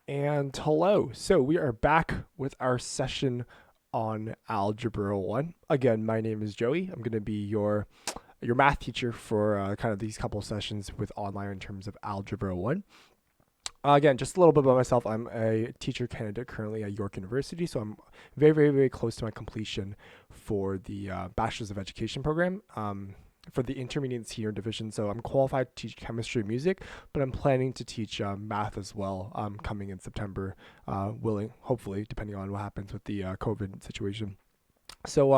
And hello. So we are back with our session on Algebra 1. Again, my name is Joey. I'm going to be your math teacher for kind of these couple sessions with online in terms of Algebra 1. Again, just a little bit about myself. I'm a teacher candidate currently at York University, so I'm very, very, very close to my completion for the Bachelor's of Education program. For the intermediate and senior division. So I'm qualified to teach chemistry and music, but I'm planning to teach math as well coming in September, hopefully, depending on what happens with the COVID situation. So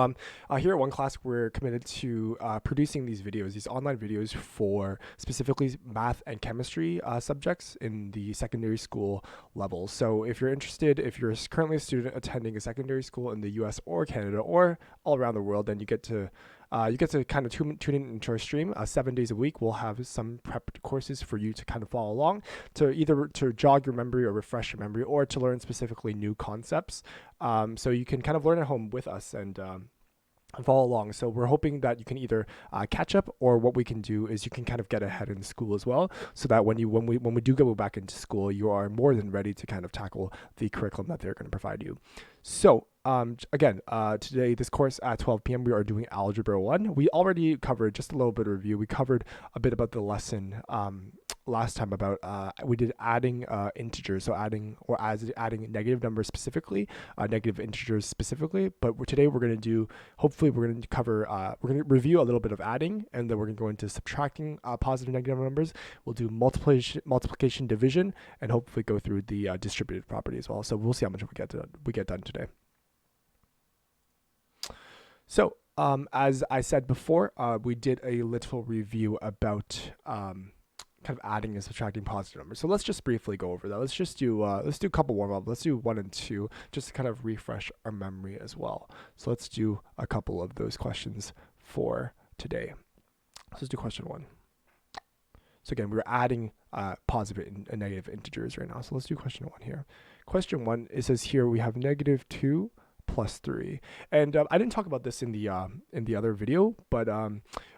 here at OneClass, we're committed to producing these videos, these online videos for specifically math and chemistry subjects in the secondary school level. So if you're interested, if you're currently a student attending a secondary school in the U.S. or Canada or all around the world, then you get to kind of tune in into our stream 7 days a week. We'll have some prep courses for you to kind of follow along to either to jog your memory or refresh your memory or to learn specifically new concepts. So you can kind of learn at home with us and follow along. So we're hoping that you can either catch up, or what we can do is you can kind of get ahead in school as well, so that when we do go back into school, you are more than ready to kind of tackle the curriculum that they're going to provide you. So again, today, this course at 12 p.m., we are doing Algebra 1. We already covered just a little bit of review. We covered a bit about the lesson last time about we did adding integers, so adding negative numbers specifically, negative integers specifically. But today we're going to hopefully we're going to cover, we're going to review a little bit of adding, and then we're going to go into subtracting positive and negative numbers. We'll do multiplication, division, and hopefully go through the distributive property as well. So we'll see how much we get done today. So as I said before, we did a little review about kind of adding and subtracting positive numbers. So let's just briefly go over that. Let's do a couple warm up. Let's do 1 and 2 just to kind of refresh our memory as well. So let's do a couple of those questions for today. Let's do question 1. So again, we're adding positive and negative integers right now. So let's do question 1 here. Question 1, it says here we have -2 plus 3, and I didn't talk about this in the other video, but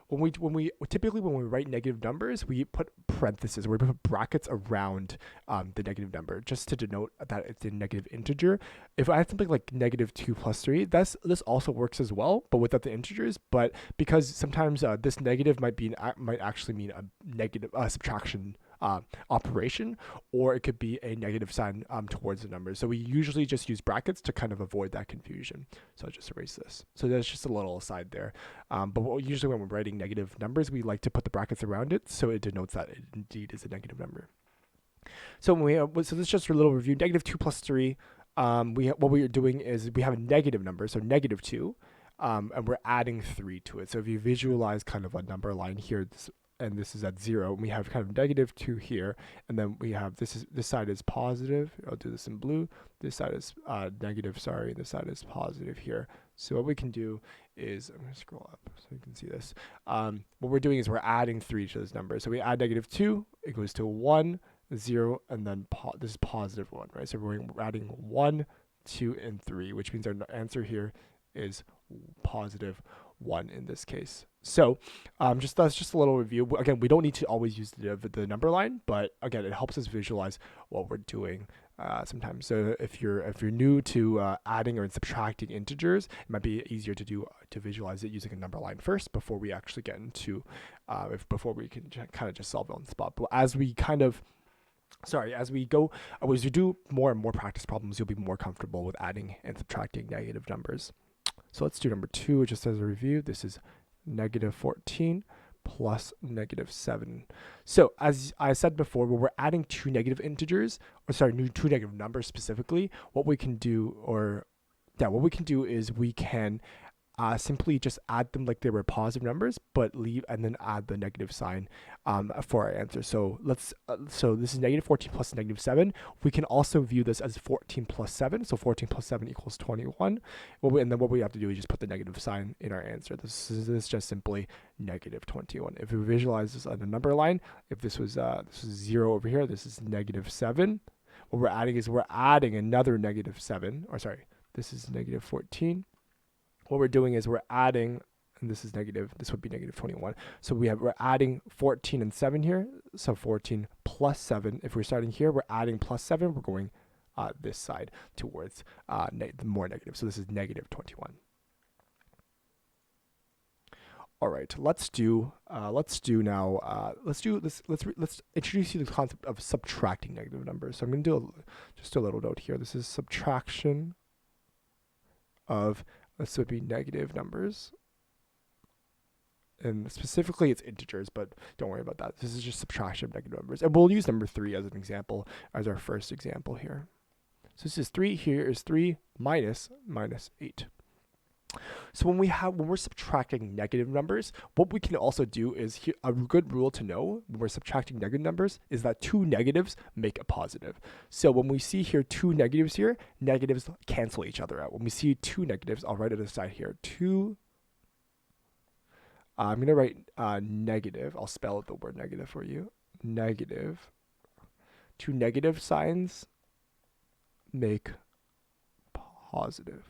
when we typically when we write negative numbers, we put parentheses, or we put brackets around the negative number just to denote that it's a negative integer. If I have something like -2 plus 3, this also works as well, but without the integers. But because sometimes this negative might actually mean a negative subtraction operation, or it could be a negative sign towards the number. So we usually just use brackets to kind of avoid that confusion. So I'll just erase this. So that's just a little aside there. But usually when we're writing negative numbers, we like to put the brackets around it so it denotes that it indeed is a negative number. So so this is just a little review. -2 plus 3. What we are doing is we have a negative number, so -2, and we're adding 3 to it. So if you visualize kind of a number line here, and this is at 0, and we have kind of -2 here, and then we have this side is positive. I'll do this in blue. This side is negative, sorry, this side is positive here. So what we can do is, I'm going to scroll up so you can see this. What we're doing is we're adding 3 to this number. So we add -2, it goes to 1, 0, and then this is +1, right? So we're adding 1, 2, and 3, which means our answer here is +1 in this case. So that's just a little review. Again, we don't need to always use the number line, but again, it helps us visualize what we're doing sometimes. So if you're new to adding or subtracting integers, it might be easier to visualize it using a number line first before we actually get into before we can kind of just solve it on the spot. But as we do more and more practice problems, you'll be more comfortable with adding and subtracting negative numbers. So let's do number 2, just as a review. This is -14 plus -7. So as I said before, when we're adding two negative numbers specifically, what we can do is we can simply just add them like they were positive numbers, but leave and then add the negative sign for our answer. So so this is -14 plus -7. We can also view this as 14 plus 7. So 14 plus 7 equals 21. And then what we have to do is just put the negative sign in our answer. This is just simply -21. If we visualize this on a number line, if this was 0 over here, this is -7. What we're adding is another -7. Or sorry, this is -14. What we're doing is we're adding, and this is negative, this would be -21. So we're adding 14 and 7 here. So 14 plus 7. If we're starting here, we're adding plus 7, we're going this side towards the more negative. So this is negative 21. All right, let's introduce you to the concept of subtracting negative numbers. So I'm going to do just a little note here. This is subtraction of, this would be negative numbers. And specifically it's integers, but don't worry about that. This is just subtraction of negative numbers. And we'll use number 3 as an example, as our first example here. So this is 3, here is 3 minus 8. So when we're subtracting negative numbers, what we can also do is, a good rule to know when we're subtracting negative numbers is that 2 negatives make a positive. So when we see here 2 negatives here, negatives cancel each other out. When we see 2 negatives, I'll write it aside here. I'm going to write negative. I'll spell out the word negative for you. Negative. 2 negative signs make positive.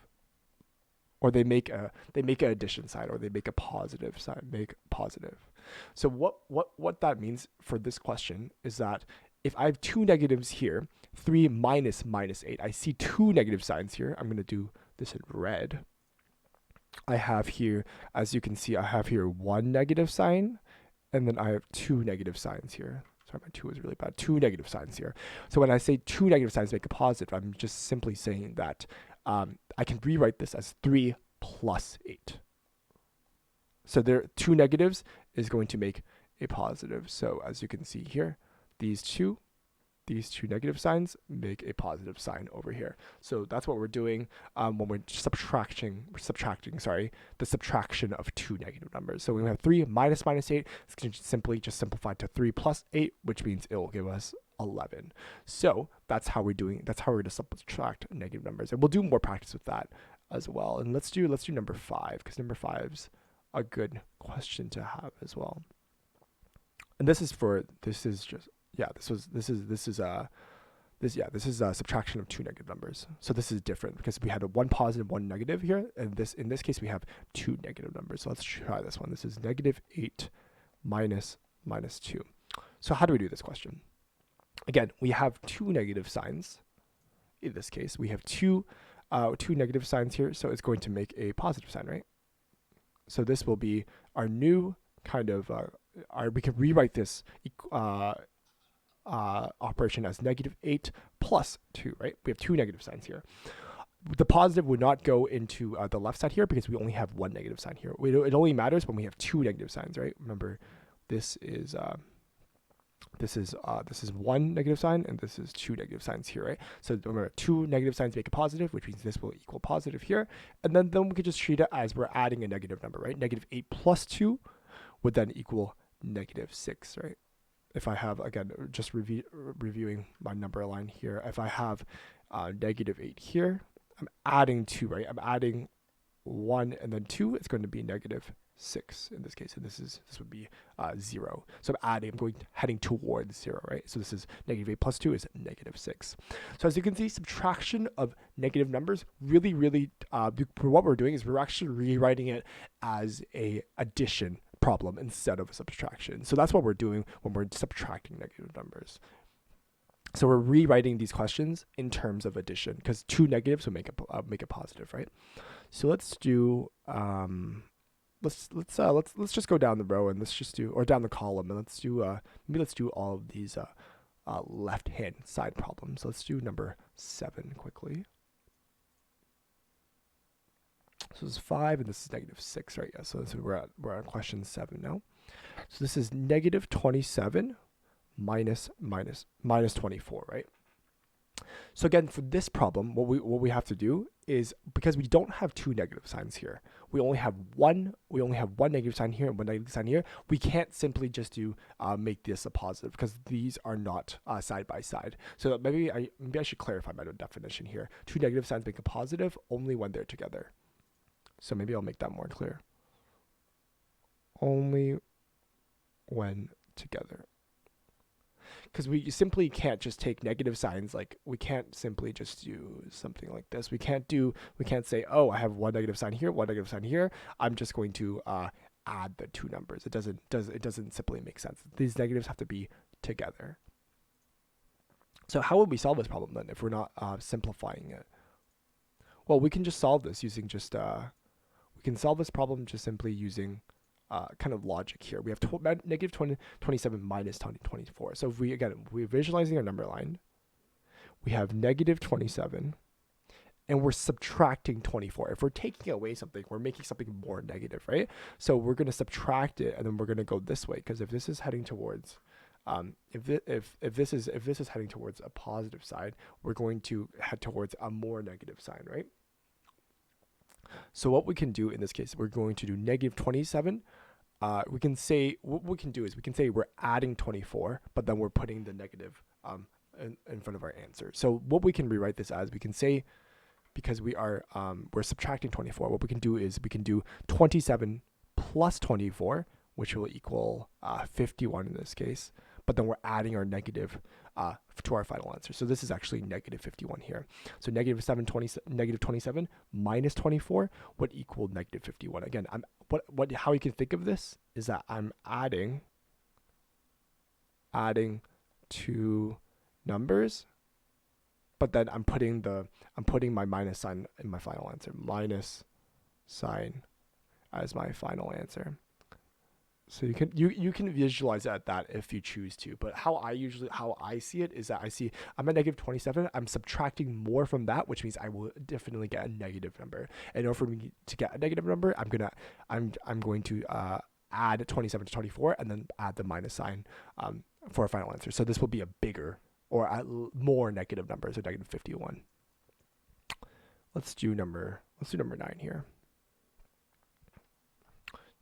Or they make an addition sign, or they make a positive sign, make positive. So what that means for this question is that if I have 2 negatives here, 3 minus 8, I see 2 negative signs here. I'm going to do this in red. I have here, as you can see, I have here 1 negative sign, and then I have 2 negative signs here. Sorry, my 2 is really bad. 2 negative signs here. So when I say 2 negative signs make a positive, I'm just simply saying that I can rewrite this as 3 plus 8. So there, 2 negatives is going to make a positive. So as you can see here, these two negative signs make a positive sign over here. So that's what we're doing when we're subtracting, the subtraction of 2 negative numbers. So when we have 3 minus 8, it's going to simply just simplify to 3 plus 8, which means it will give us 11. So that's how we're going to subtract negative numbers. And we'll do more practice with that as well. And let's do number 5, because number 5's a good question to have as well. And this is subtraction of 2 negative numbers. So this is different because we had 1 positive, 1 negative here, and in this case we have 2 negative numbers. So let's try this one. This is negative 8 minus 2. So how do we do this question? Again, we have 2 negative signs. In this case, we have two negative signs here, so it's going to make a positive sign, right? So this will be our new kind of we can rewrite this operation as negative 8 plus 2, right? We have 2 negative signs here. The positive would not go into the left side here because we only have 1 negative sign here. It only matters when we have 2 negative signs, right? Remember, this is 1 negative sign and this is 2 negative signs here, right? So remember, 2 negative signs make a positive, which means this will equal positive here. And then we could just treat it as we're adding a negative number, right? Negative 8 plus 2 would then equal negative 6, right? If I have, again, just reviewing my number line here, if I have negative 8 here, I'm adding 2, right? I'm adding 1 and then 2, it's going to be negative 6 in this case, and this would be 0. So I'm heading towards 0, right? So this is negative 8 plus 2 is negative 6. So as you can see, subtraction of negative numbers really, what we're doing is we're actually rewriting it as a addition problem instead of a subtraction. So that's what we're doing when we're subtracting negative numbers. So we're rewriting these questions in terms of addition because 2 negatives will make a positive, right? So let's do let's just go down the row and or down the column, and let's do all of these left hand side problems. Let's do number 7 quickly. So this is 5 and this is negative 6, right? Yeah. So we're on question 7 now. So this is negative 27 minus 24, right? So again, for this problem, what we have to do is, because we don't have 2 negative signs here, we only have one negative sign here and 1 negative sign here. We can't simply just do make this a positive because these are not side by side. So maybe I should clarify my definition here. 2 negative signs make a positive only when they're together. So maybe I'll make that more clear. Only when together. Because we simply can't just take negative signs, like we can't simply just do something like this. We can't say, oh, I have 1 negative sign here, 1 negative sign here. I'm just going to add the 2 numbers. It doesn't simply make sense. These negatives have to be together. So how would we solve this problem then if we're not simplifying it? Well, we can just solve this using just, we can solve this problem just simply using kind of logic here. We have negative 27 minus 24. So if we're visualizing our number line, we have negative 27, and we're subtracting 24. If we're taking away something, we're making something more negative, right? So we're going to subtract it, and then we're going to go this way, because if this is heading towards, if this is heading towards a positive side, we're going to head towards a more negative sign, right? So what we can do in this case, we're going to do negative 27. We can say, what we can do is we can say we're adding 24, but then we're putting the negative in front of our answer. So what we can rewrite this as, we can say, because we're subtracting 24, what we can do is we can do 27 plus 24, which will equal 51 in this case, but then we're adding our negative to our final answer. So this is actually negative 51 here. So negative 27 minus 24 would equal negative 51. Again, how you can think of this is that I'm adding two numbers, but then I'm putting my minus sign in my final answer. Minus sign as my final answer. So you can visualize that if you choose to, but how I see it is that I'm at negative 27. I'm subtracting more from that, which means I will definitely get a negative number. And in order for me to get a negative number, I'm going to add 27 to 24 and then add the minus sign for a final answer. So this will be a bigger or more negative number, so negative 51. Let's do number 9 here.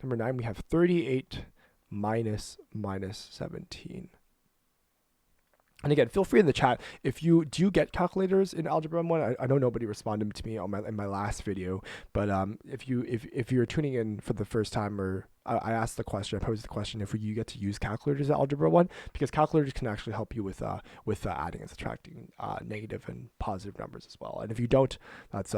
Number 9, we have 38 minus 17. And again, feel free in the chat, if you get calculators in Algebra 1. I know nobody responded to me in my last video, but if you're tuning in for the first time, or I asked the question, I posed the question, if you get to use calculators in Algebra 1, because calculators can actually help you with adding and subtracting negative and positive numbers as well. And if you don't, that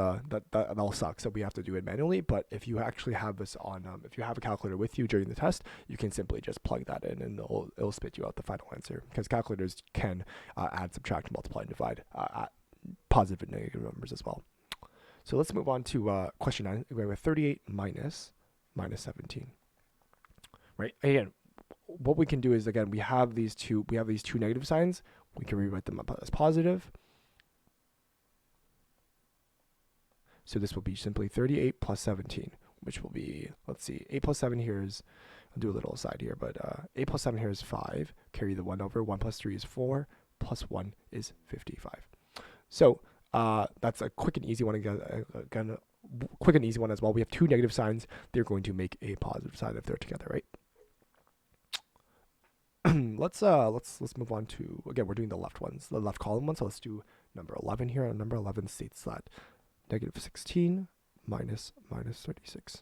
all sucks. So we have to do it manually. But if you actually have this on, if you have a calculator with you during the test, you can simply just plug that in, and it'll spit you out the final answer. Because calculators can add, subtract, multiply, and divide positive and negative numbers as well. So let's move on to question 9. We have 38 minus 17. Right. Again, what we can do is, again, we have these two negative signs. We can rewrite them up as positive. So this will be simply 38 plus 17, which will be, let's see, 8 plus 7 here is, I'll do a little aside here, but 8 plus 7 here is 5. Carry the 1 over. 1 plus 3 is 4. Plus 1 is 55. So that's a quick and easy one. Again, quick and easy one as well. We have two negative signs. They're going to make a positive sign if they're together, right? Let's move on to, again, we're doing the left ones, the left column ones. So let's do number 11 here. And number 11 states that negative 16 minus 36.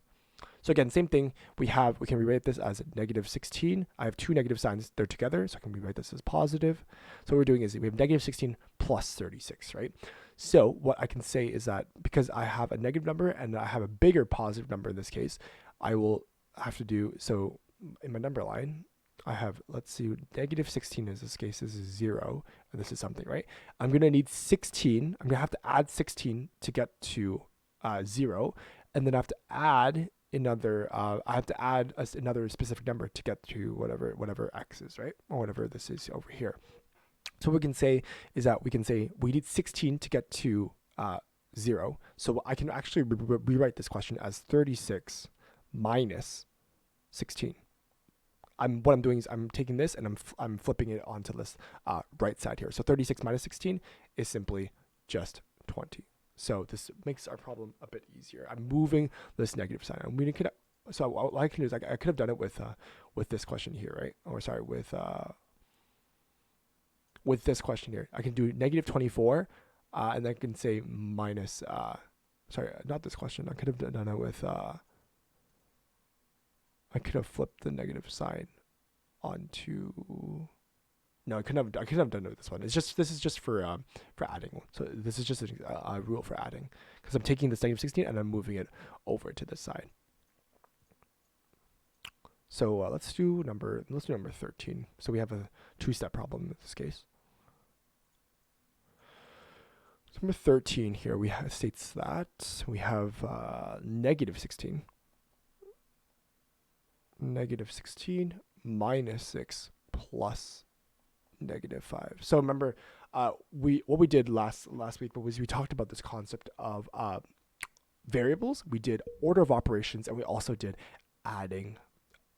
So again, same thing. We can rewrite this as negative 16. I have two negative signs. They're together, so I can rewrite this as positive. So what we're doing is we have negative 16 plus 36, right? So what I can say is that because I have a negative number and I have a bigger positive number in this case, I will have to do, so in my number line, I have, let's see, negative 16 in this case is 0, and this is something, right? I'm going to need 16. I'm going to have to add 16 to get to 0, and then I have to add another, another specific number to get to whatever x is, right? Or whatever this is over here. So what we can say is that we need 16 to get to 0. So I can actually rewrite this question as 36 minus 16. What I'm doing is I'm taking this and I'm flipping it onto this right side here. So 36 minus 16 is simply just 20. So this makes our problem a bit easier. I'm moving this negative sign. So what I can do is I could have done it with this question here, right? Or sorry, with this question here. I can do negative 24, and then I can say minus. Sorry, not this question. I could have done it with. I could have flipped the negative sign onto. No, I couldn't have done it with this one. This is just for adding. So this is just a rule for adding, because I'm taking this negative 16 and I'm moving it over to this side. So let's do number 13. So we have a two-step problem in this case. number 13 here, we have states that we have negative 16. Negative 16 minus 6 plus negative 5. So remember, what we did last week was we talked about this concept of variables. We did order of operations, and we also did adding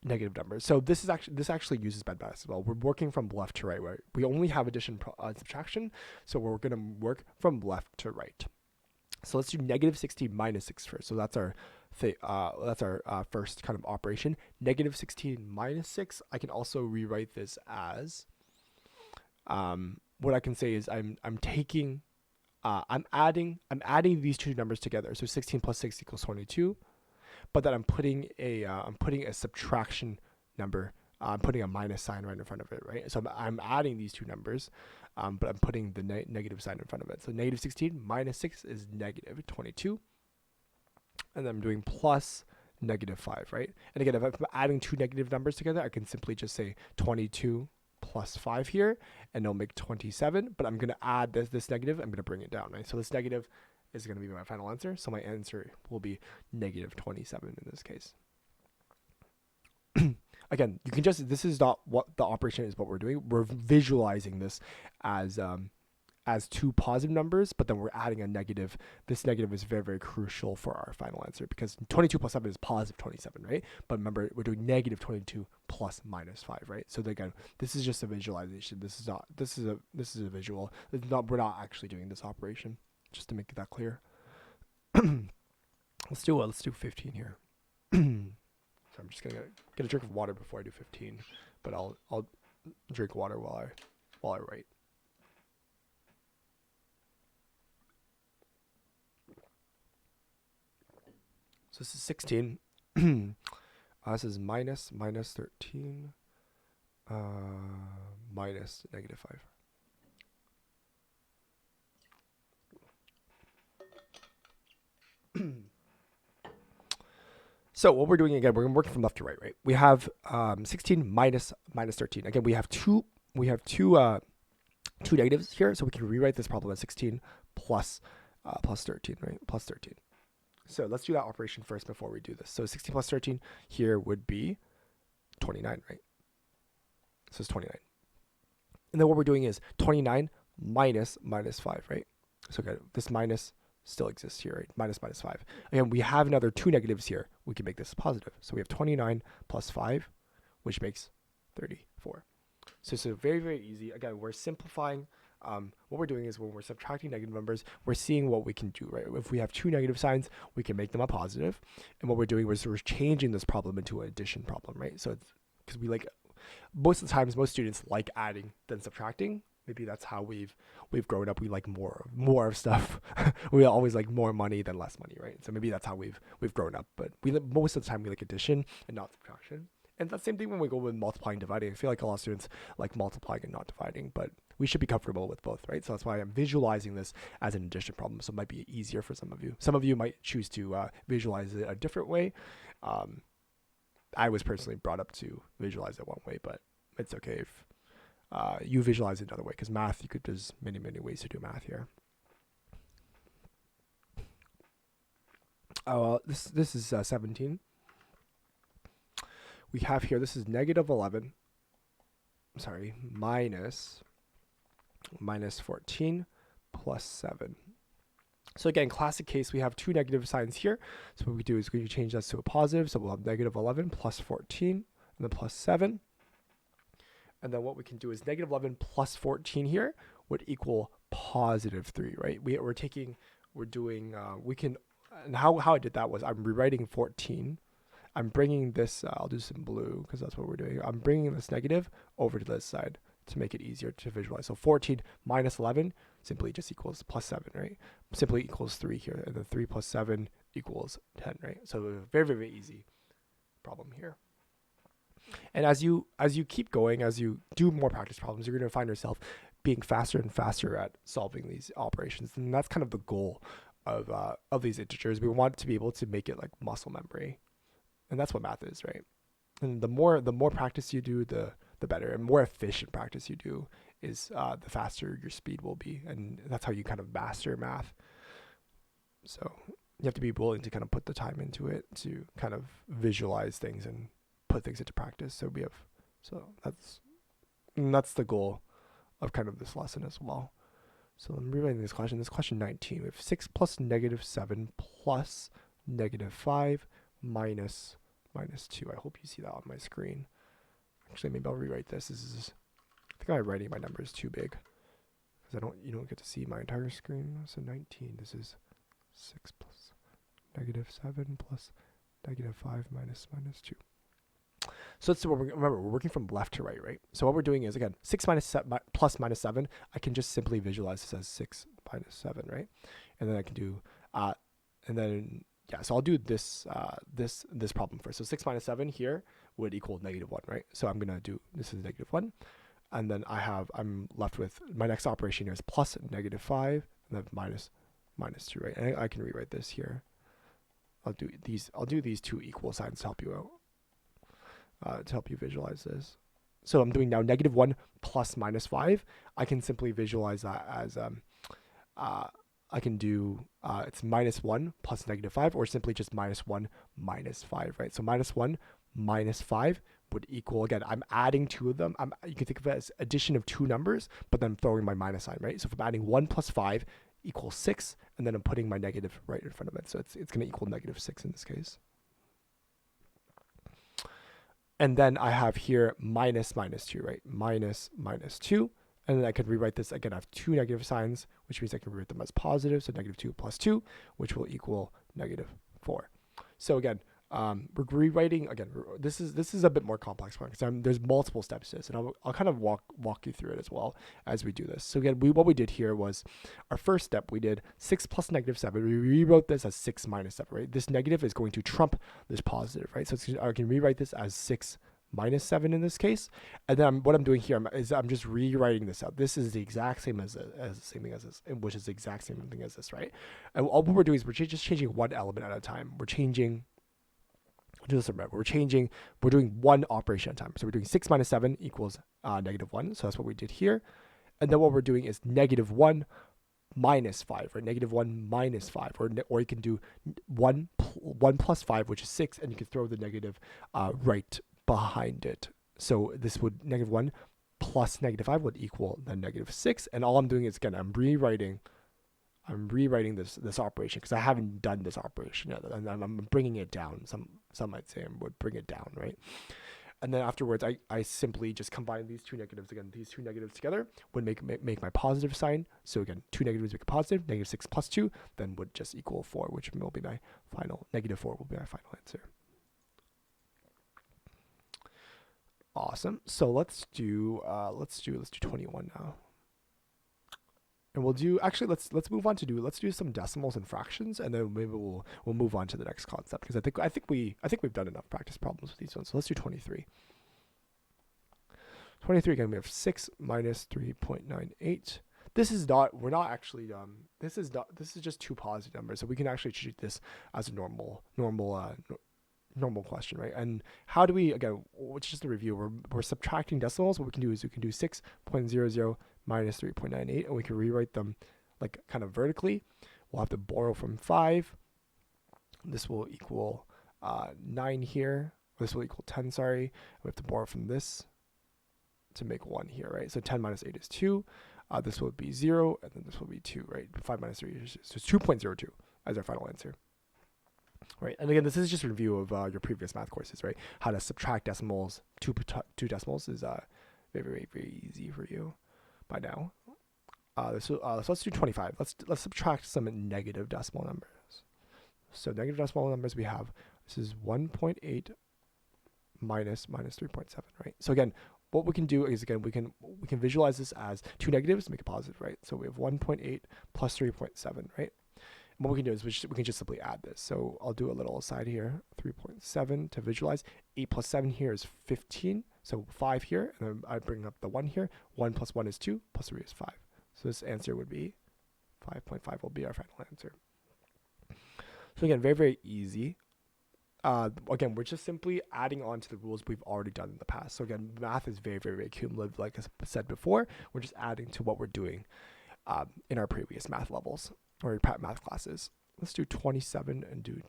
negative numbers. So this actually uses BEDMAS as well. We're working from left to right. Right? We only have addition and subtraction, so we're going to work from left to right. So let's do negative 16 minus 6 first. So that's our first kind of operation. Negative 16 minus 6. I can also rewrite this as what I can say is I'm adding these two numbers together. So 16 plus 6 equals 22. But then I'm putting a subtraction number. I'm putting a minus sign right in front of it, right? So I'm adding these two numbers, but I'm putting the negative sign in front of it. So negative 16 minus 6 is negative 22. And then I'm doing plus negative 5, right? And again, if I'm adding two negative numbers together, I can simply just say 22 plus 5 here, and it'll make 27. But I'm going to add this negative. I'm going to bring it down, right? So this negative is going to be my final answer. So my answer will be negative 27 in this case. Again, you can just, this is not what the operation is, what we're doing. We're visualizing this as two positive numbers, but then we're adding a negative. This negative is very, very crucial for our final answer because 22 plus 7 is positive 27, right? But remember, we're doing negative 22 plus minus 5, right? So again, this is just a visualization. This is a visual. We're not actually doing this operation, just to make that clear. Let's do 15 here. So I'm just gonna get a drink of water before I do 15, but I'll drink water while I write. So this is 16. This is minus 13 minus negative 5. So what we're doing again, we're working from left to right, right? We have 16 minus 13. Again, we have two negatives here, so we can rewrite this problem as 16 plus 13, right? Plus 13. So let's do that operation first before we do this. So 16 plus 13 here would be 29, right? So it's 29. And then what we're doing is 29 minus 5, right? So again, this minus still exists here, right? Minus 5. Again, we have another two negatives here. We can make this positive. So we have 29 plus 5, which makes 34. So it's very, very easy. Again, we're simplifying. What we're doing is when we're subtracting negative numbers, we're seeing what we can do, right? If we have two negative signs, we can make them a positive. And what we're doing is we're changing this problem into an addition problem, right? So it's because most of the times, most students like adding than subtracting. Maybe that's how we've grown up. We like more of stuff. We always like more money than less money, right? So maybe that's how we've grown up. But most of the time we like addition and not subtraction. And that's the same thing when we go with multiplying and dividing. I feel like a lot of students like multiplying and not dividing, but we should be comfortable with both, right? So that's why I'm visualizing this as an addition problem. So it might be easier for some of you. Some of you might choose to visualize it a different way. I was personally brought up to visualize it one way, but it's okay if you visualize it another way, because math, there's many ways to do math here. This is 17. We have here, this is negative 11. Sorry, minus 14 plus 7. So again, classic case, we have two negative signs here. So what we do is we change that to a positive. So we'll have negative 11 plus 14 and then plus 7. And then what we can do is negative 11 plus 14 here would equal positive 3, right? And how I did that was I'm rewriting 14. I'm bringing this, I'll do some blue because that's what we're doing. I'm bringing this negative over to this side to make it easier to visualize. So 14 minus 11 simply just equals plus 7, right? Simply equals 3 here. And then 3 plus 7 equals 10, right? So very, very easy problem here. And as you keep going, as you do more practice problems, you're going to find yourself being faster and faster at solving these operations. And that's kind of the goal of these integers. We want to be able to make it like muscle memory. And that's what math is, right? And the more practice you do, the better, and more efficient practice you do is the faster your speed will be, and that's how you kind of master math. So you have to be willing to kind of put the time into it to kind of visualize things and put things into practice. So that's the goal of kind of this lesson as well. So I'm rewriting this question. This question 19. We have 6 plus -7 plus -5 minus 2. I hope you see that on my screen. Actually, maybe I'll rewrite this. I think my writing my number is too big because you don't get to see my entire screen. So 19. This is 6 plus -7 plus -5 minus 2. So let's remember, we're working from left to right, right? So what we're doing is, again, 6 plus -7, I can just simply visualize this as 6 minus 7, right? And then I can do, so I'll do this this problem first. So 6 minus 7 here would equal -1, right? So I'm going to do, this is -1. And then I'm left with, my next operation here is plus -5, and then minus 2, right? And I can rewrite this here. I'll do these two equal signs to help you out. To help you visualize this. So I'm doing now -1 plus -5. I can simply visualize that as I can do it's -1 plus -5, or simply just -1 minus 5, right? So -1 minus 5 would equal, again, I'm adding two of them. You can think of it as addition of two numbers, but then I'm throwing my minus sign, right? So if I'm adding 1 plus 5 equals 6, and then I'm putting my negative right in front of it. So it's going to equal -6 in this case. And then I have here minus 2, right? Minus 2. And then I can rewrite this. Again, I have two negative signs, which means I can rewrite them as positive. So -2 plus 2, which will equal -4. So again, we're rewriting, again, this is a bit more complex one because there's multiple steps to this. And I'll kind of walk you through it as well as we do this. So again, what we did here was our first step, we did 6 plus -7. We rewrote this as 6 minus 7, right? This negative is going to trump this positive, right? So I can rewrite this as 6 minus 7 in this case. And then what I'm doing here is I'm just rewriting this out. This is the exact same as the same thing as this, which is the exact same thing as this, right? And all we're doing is we're just changing one element at a time. We're doing one operation at a time. So we're doing 6 minus 7 equals -1. So that's what we did here. And then what we're doing is -1 minus 5, right? -1 minus 5, or you can do 1 plus 5, which is 6, and you can throw the negative right behind it. So this would -1 plus -5 would equal the -6. And all I'm doing is, again, I'm rewriting this operation because I haven't done this operation yet, and I'm bringing it down. Some might say I would bring it down, right? And then afterwards, I simply just combine these two negatives. Again, these two negatives together would make my positive sign. So again, two negatives make a positive. -6 plus 2 then would just equal 4, which will be my final, -4 will be my final answer. Awesome. So let's do 21 now. And we'll do, actually, let's move on to let's do some decimals and fractions, and then maybe we'll move on to the next concept, because I think we've done enough practice problems with these ones. So let's do 23. 23 again, we have 6 minus 3.98. This is just two positive numbers, so we can actually treat this as a normal question, right? And how do we, again, which is just a review, we're subtracting decimals. What we can do is we can do 6.00 minus 3.98, and we can rewrite them like kind of vertically. We'll have to borrow from 5. This will equal 9 here. This will equal 10, sorry. We have to borrow from this to make 1 here, right? So 10 minus 8 is 2. This will be 0, and then this will be 2, right? 5 minus 3 is just 2.02 as our final answer. Right, and again, this is just a review of your previous math courses, right? How to subtract decimals, two decimals is very, very easy for you by now. So let's do 25. Let's subtract some negative decimal numbers. So negative decimal numbers we have, this is 1.8 minus 3.7, right? So again, what we can do is, again, we can visualize this as two negatives, make it positive, right? So we have 1.8 plus 3.7, right? What we can do is we can just simply add this. So I'll do a little aside here, 3.7 to visualize. 8 plus 7 here is 15, so 5 here, and then I bring up the 1 here. 1 plus 1 is 2, plus 3 is 5. So this answer would be 5.5 will be our final answer. So again, very, very easy. again, we're just simply adding on to the rules we've already done in the past. So again, math is very, very, very cumulative. Like I said before, we're just adding to what we're doing in our previous math levels or math classes. Let's do 27 and do.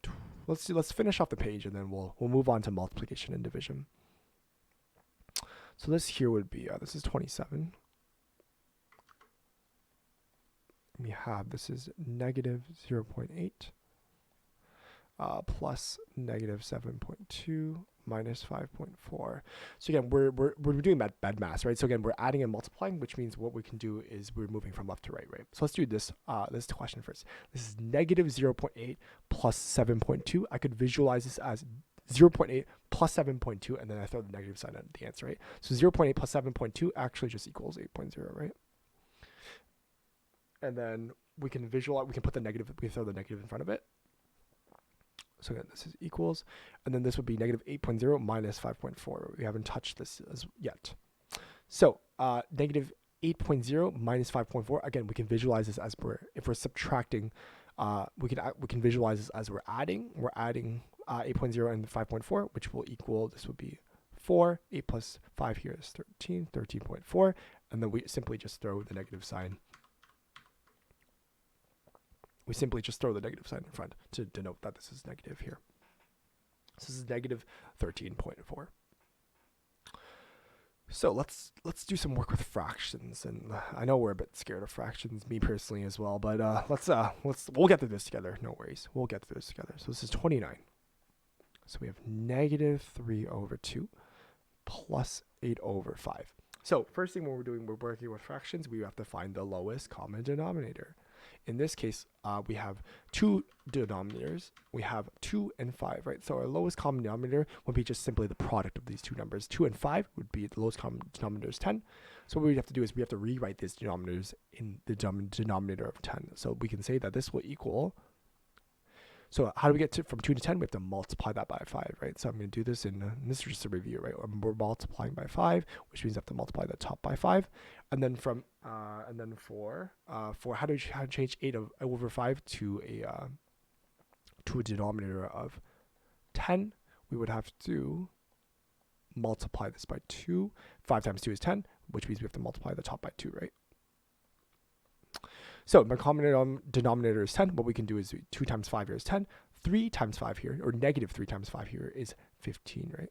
Let's finish off the page and then we'll move on to multiplication and division. So this here would be this is 27. We have this is negative 0.8 plus negative 7.2 minus 5.4. So again, we're doing bad math, right? So again, we're adding and multiplying, which means what we can do is we're moving from left to right, right? So let's do this question first. This is negative 0.8 plus 7.2. I could visualize this as 0.8 plus 7.2, and then I throw the negative sign at the answer, right? So 0.8 plus 7.2 actually just equals 8.0, right? And then we can visualize, we can put the negative, we can throw the negative in front of it. So again, this is equals, and then this would be negative 8.0 minus 5.4. We haven't touched this as yet. So negative 8.0 minus 5.4. Again, we can visualize this as if we're subtracting. We can visualize this as we're adding. We're adding 8.0 and 5.4, which will equal. This would be 4. 8 plus 5 here is 13. 13.4, and then we simply just throw the negative sign. We simply just throw the negative sign in front to denote that this is negative here. So this is negative 13.4. So let's do some work with fractions, and I know we're a bit scared of fractions, me personally as well. But we'll get through this together. No worries, we'll get through this together. So this is 29. So we have negative 3 over 2 plus 8 over 5. So first thing when we're working with fractions, we have to find the lowest common denominator. In this case, we have two denominators. We have 2 and 5, right? So our lowest common denominator would be just simply the product of these two numbers. 2 and 5 would be the lowest common denominator is 10. So what we have to do is we have to rewrite these denominators in the denominator of 10. So we can say that this will equal. So how do we get from 2 to 10? We have to multiply that by 5, right? So I'm going to do this this is just a review, right? We're multiplying by 5, which means I have to multiply the top by 5. And then for how to change 8 over 5 to a denominator of 10, we would have to multiply this by 2. 5 times 2 is 10, which means we have to multiply the top by 2, right? So my common denominator is 10. What we can do is 2 times 5 here is 10. 3 times 5 here, or negative 3 times 5 here is 15, right?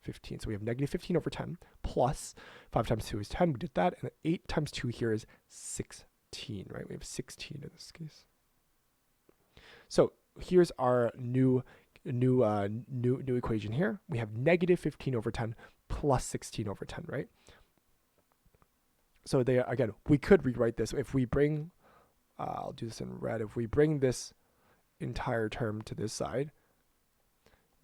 15. So we have negative 15 over 10 plus 5 times 2 is 10. We did that. And 8 times 2 here is 16, right? We have 16 in this case. So here's our new equation here. We have negative 15 over 10 plus 16 over 10, right? So again, we could rewrite this if we bring, I'll do this in red. If we bring this entire term to this side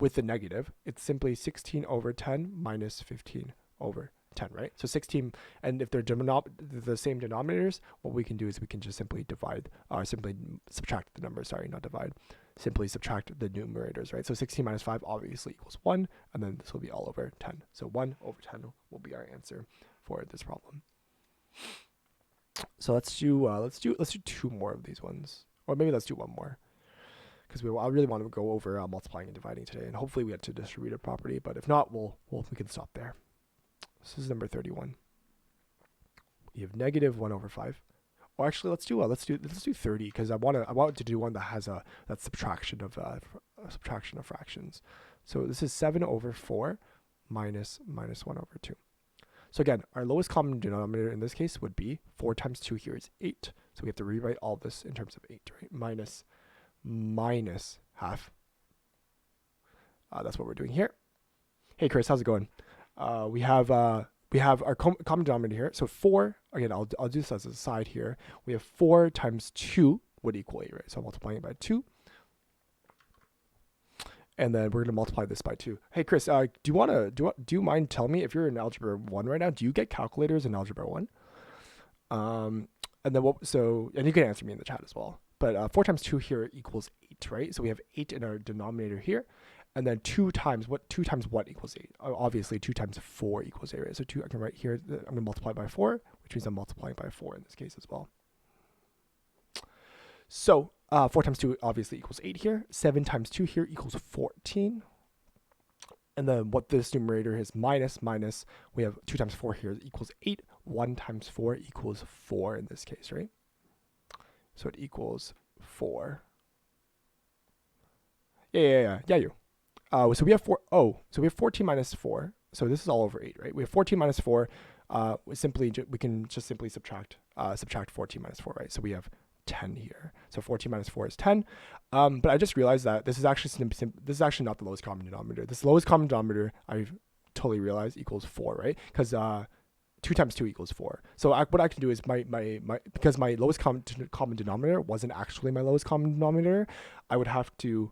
with the negative, it's simply 16 over 10 minus 15 over 10, right? So 16, and if they're the same denominators, what we can do is we can just simply simply subtract the numbers, sorry, not divide, simply subtract the numerators, right? So 16 minus 5 obviously equals 1, and then this will be all over 10. So 1 over 10 will be our answer for this problem. So let's do 2 more of these ones, or maybe let's do 1 more, because I really want to go over multiplying and dividing today, and hopefully we get to distributive property. But if not, we can stop there. This is number 31. We have negative 1 over 5. Or actually, let's do 30, because I want to do one that has that subtraction of fractions. So this is 7 over 4 minus 1 over 2. So again, our lowest common denominator in this case would be 4 times 2 here is 8. So we have to rewrite all this in terms of 8, right? Minus half. That's what we're doing here. Hey Chris, how's it going? We have our common denominator here. So 4, again, I'll do this as a side here. We have 4 times 2 would equal 8, right? So I'm multiplying it by 2. And then we're going to multiply this by 2. Hey, Chris, do you mind telling me if you're in Algebra 1 right now, do you get calculators in Algebra 1? And then and you can answer me in the chat as well. But 4 times 2 here equals 8, right? So we have 8 in our denominator here. And then 2 times what equals 8? Obviously, 2 times 4 equals 8, right? So I can write here, I'm going to multiply by 4, which means I'm multiplying by 4 in this case as well. So 4 times 2 obviously equals 8 here. 7 times 2 here equals 14. And then what this numerator is minus, we have 2 times 4 here equals 8. 1 times 4 equals 4 in this case, right? So it equals 4. Yeah, you. So we have 4. Oh, so we have 14 minus 4. So this is all over 8, right? We have 14 minus 4. We can just simply subtract 14 minus 4, right? So we have 10 here. So 14 minus 4 is 10. But I just realized that this is actually not the lowest common denominator. This lowest common denominator, I've totally realized, equals 4, right? Because 2 times 2 equals 4. So what I can do is because my lowest common denominator wasn't actually my lowest common denominator, I would have to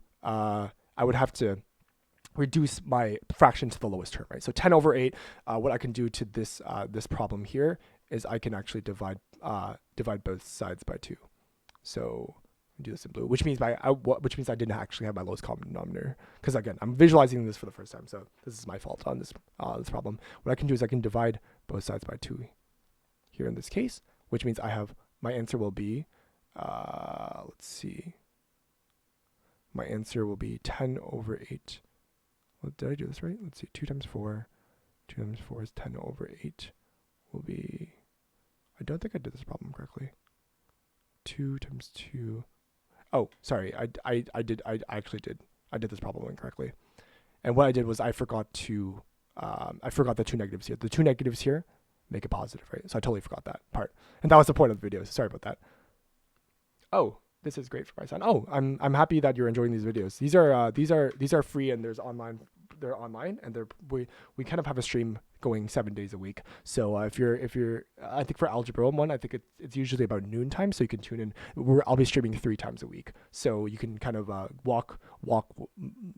reduce my fraction to the lowest term, right? So 10 over 8, what I can do to this problem here is I can actually divide both sides by 2. So do this in blue, which means I didn't actually have my lowest common denominator, because again, I'm visualizing this for the first time, so this is my fault on this problem. What I can do is I can divide both sides by 2 here in this case, which means my answer will be, let's see, my answer will be 10 over 8. Well, did I do this right? Let's see, 2 times 4 is 10 over 8 will be, I don't think I did this problem correctly. 2 times 2. Oh, sorry, I actually did. I did this problem incorrectly. And what I did was I forgot the 2 negatives here. The 2 negatives here make it positive, right? So I totally forgot that part. And that was the point of the video. So sorry about that. Oh, this is great for my son. Oh, I'm happy that you're enjoying these videos. These are free, and they're online, and we kind of have a stream going 7 days a week. So if you're I think for Algebra 1, I think it's usually about noon time, so you can tune in. I'll be streaming 3 times a week, so you can kind of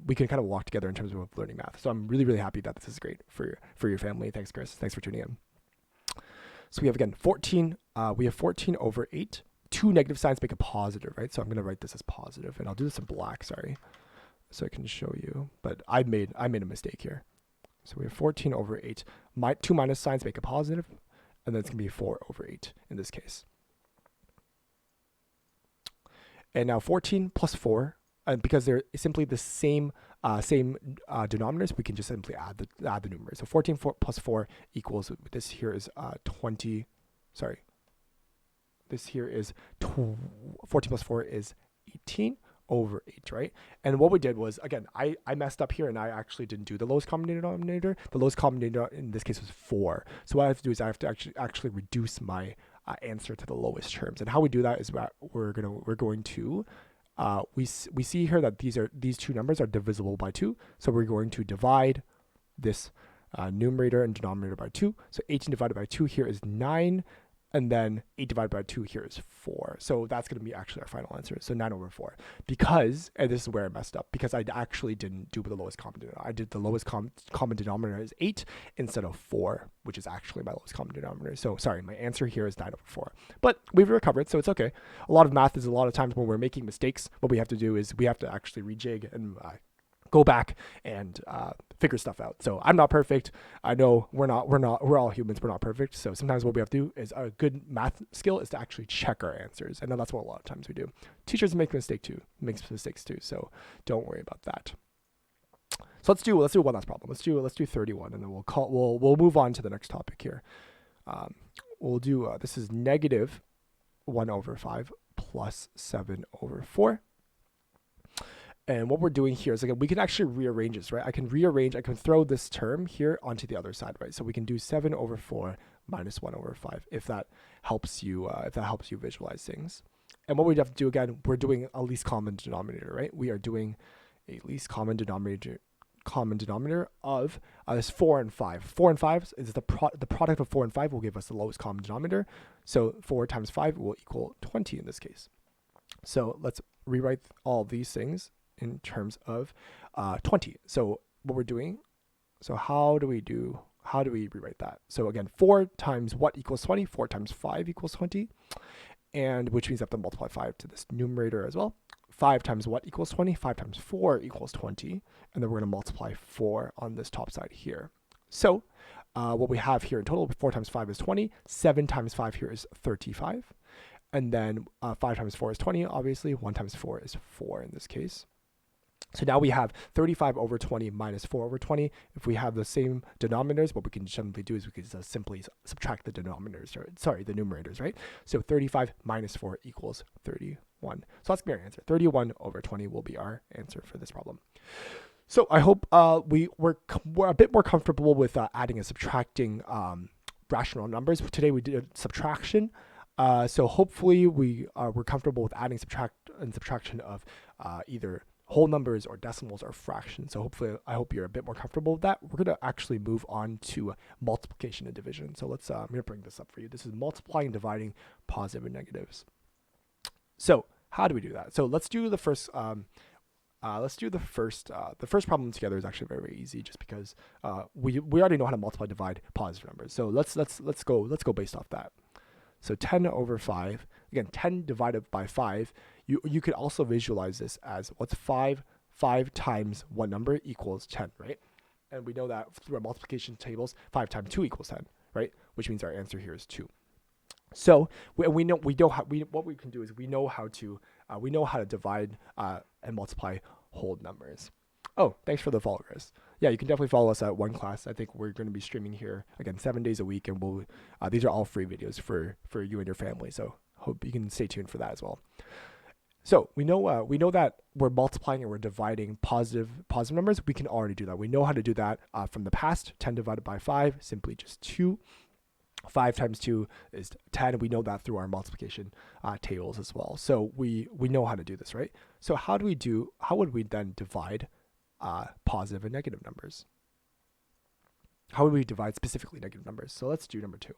we can kind of walk together in terms of learning math. So I'm really happy that this is great for your family. Thanks, Chris. Thanks for tuning in. So we have again 14. We have 14 over 8. 2 negative signs make a positive, right? So I'm going to write this as positive, and I'll do this in black, sorry, so I can show you. But I made a mistake here. So we have 14 over 8. 2 minus signs make a positive, and then it's going to be 4 over 8 in this case. And now 14 plus 4, and because they're simply the same denominators, we can just simply add the numerators. So 14 plus 4 equals, this here is 20, sorry. This here is 14 plus 4 is 18 over 8, right? And what we did was, again, I messed up here, and I actually didn't do the lowest common denominator. The lowest common denominator in this case was 4. So what I have to do is I have to actually reduce my answer to the lowest terms. And how we do that is we're going to we see here that these 2 numbers are divisible by 2. So we're going to divide this numerator and denominator by 2. So 18 divided by 2 here is 9. And then 8 divided by 2 here is 4. So that's going to be actually our final answer. So 9 over 4. Because, and this is where I messed up, because I actually didn't do the lowest common denominator. I did the lowest common denominator is 8 instead of 4, which is actually my lowest common denominator. So sorry, my answer here is 9 over 4. But we've recovered, so it's okay. A lot of math is a lot of times when we're making mistakes, what we have to do is we have to actually rejig and go back and figure stuff out. So I'm not perfect. I know we're all humans. We're not perfect. So sometimes what we have to do is a good math skill is to actually check our answers. And that's what a lot of times we do. Teachers make mistakes too. So don't worry about that. So let's do one last problem. Let's do 31, and then we'll move on to the next topic here. We'll do this is negative 1 over 5 plus 7 over 4. And what we're doing here is, again, we can actually rearrange this, right? I can throw this term here onto the other side, right? So we can do 7 over 4 minus 1 over 5, if that helps you visualize things. And what we'd have to do, again, we're doing a least common denominator, right? We are doing a least common denominator of this 4 and 5. 4 and 5 is the product of 4 and 5 will give us the lowest common denominator. So 4 times 5 will equal 20 in this case. So let's rewrite all these things in terms of 20. So what we're doing, so how do we rewrite that? So again, 4 times what equals 20? 4 times 5 equals 20. And which means I have to multiply 5 to this numerator as well. 5 times what equals 20? 5 times 4 equals 20. And then we're going to multiply 4 on this top side here. So what we have here in total, 4 times 5 is 20. 7 times 5 here is 35. And then 5 times 4 is 20, obviously. 1 times 4 is 4 in this case. So now we have 35 over 20 minus 4 over 20. If we have the same denominators, what we can simply do is we can just simply subtract the denominators, or sorry, the numerators, right? So 35 minus 4 equals 31. So that's going to be our answer. 31 over 20 will be our answer for this problem. So I hope we're a bit more comfortable with adding and subtracting rational numbers. Today we did subtraction. So hopefully we're comfortable with adding subtraction of either whole numbers or decimals or fractions. So hopefully, I hope you're a bit more comfortable with that. We're going to actually move on to multiplication and division. So let's, I'm going to bring this up for you. This is multiplying and dividing positive and negatives. So how do we do that? So let's do the first, the first problem together is actually very, very easy just because we already know how to multiply, divide positive numbers. So let's go based off that. So 10 over 5, again, 10 divided by 5, you could also visualize this as what's 5 times what number equals 10, right? And we know that through our multiplication tables, 5 times 2 equals 10, right? Which means our answer here is 2. So what we can do is we know how to divide and multiply whole numbers. Oh, thanks for the follow, Chris. Yeah, you can definitely follow us at OneClass. I think we're going to be streaming here again 7 days a week, and these are all free videos for you and your family. So hope you can stay tuned for that as well. So we know that we're multiplying and we're dividing positive numbers. We can already do that. We know how to do that from the past. 10 divided by 5, simply just 2. 5 times 2 is 10. We know that through our multiplication tables as well. So we know how to do this, right? So how would we then divide positive and negative numbers? How would we divide specifically negative numbers? So let's do number 2.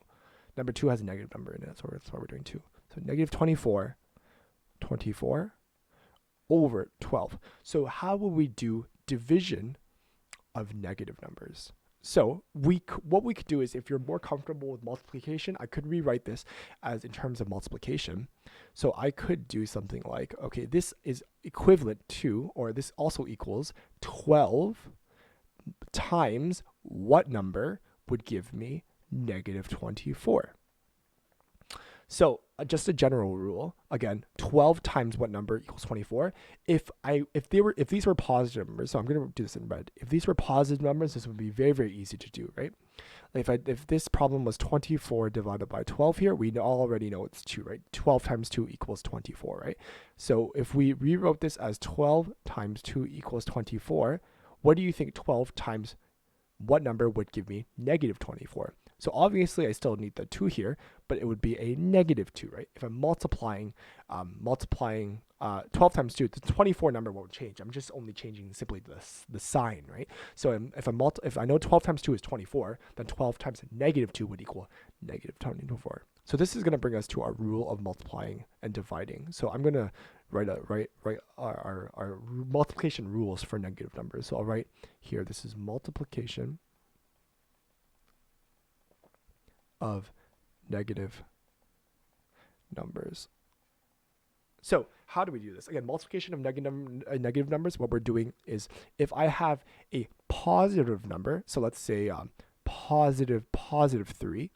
Number 2 has a negative number in it, so that's why we're doing 2. So negative 24 over 12. So how will we do division of negative numbers? So what we could do is, if you're more comfortable with multiplication, I could rewrite this as in terms of multiplication. So I could do something like, okay, this is equivalent to, or this also equals 12 times what number would give me negative 24. So just a general rule, again, 12 times what number equals 24. If these were positive numbers, so I'm going to do this in red. If these were positive numbers, this would be very, very easy to do, right? If this problem was 24 divided by 12 here, we already know it's 2, right? 12 times 2 equals 24, right? So if we rewrote this as 12 times 2 equals 24, what do you think 12 times what number would give me negative 24? So obviously I still need the 2 here, but it would be a negative 2, right? If I'm multiplying 12 times 2, the 24 number won't change. I'm just only changing simply the sign, right? So if I know 12 times 2 is 24, then 12 times negative 2 would equal negative 24. So this is going to bring us to our rule of multiplying and dividing. So I'm going to write our multiplication rules for negative numbers. So I'll write here, this is multiplication of negative numbers. So how do we do this? Again, multiplication of negative numbers, what we're doing is, if I have a positive number, so let's say positive 3,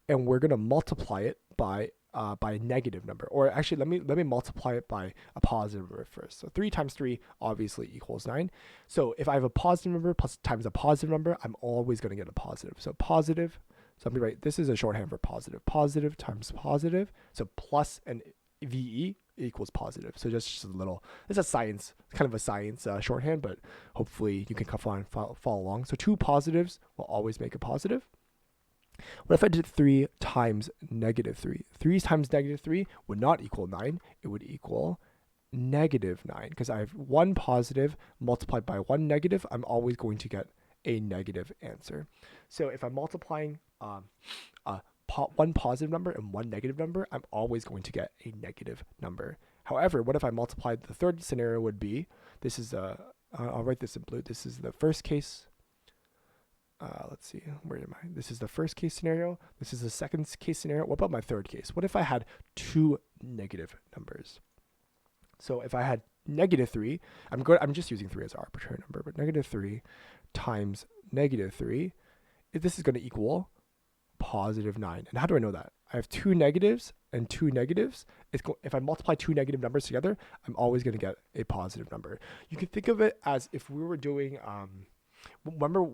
and we're going to multiply it by a negative number, or actually let me multiply it by a positive number first. So 3 times 3 obviously equals 9. So if I have a positive number times a positive number, I'm always going to get a positive. So positive, so let me write, this is a shorthand for positive. Positive times positive, so plus and VE equals positive. So just a little, it's a science, kind of a science shorthand, but hopefully you can follow along. So 2 positives will always make a positive. What if I did 3 times negative 3? 3 times negative 3 would not equal 9. It would equal negative 9, because I have 1 positive multiplied by 1 negative. I'm always going to get a negative answer. So if I'm multiplying 1 positive number and 1 negative number, I'm always going to get a negative number. However, what if I multiplied, the third scenario would be, this is I'll write this in blue. This is the first case. Let's see, where am I? This is the first case scenario. This is the second case scenario. What about my third case? What if I had 2 negative numbers? So if I had negative 3, I'm just using 3 as an arbitrary number, but negative 3 times negative 3, this is going to equal positive 9. And how do I know that? I have two negatives and two negatives. If I multiply two negative numbers together, I'm always going to get a positive number. You can think of it as if we were doing, remember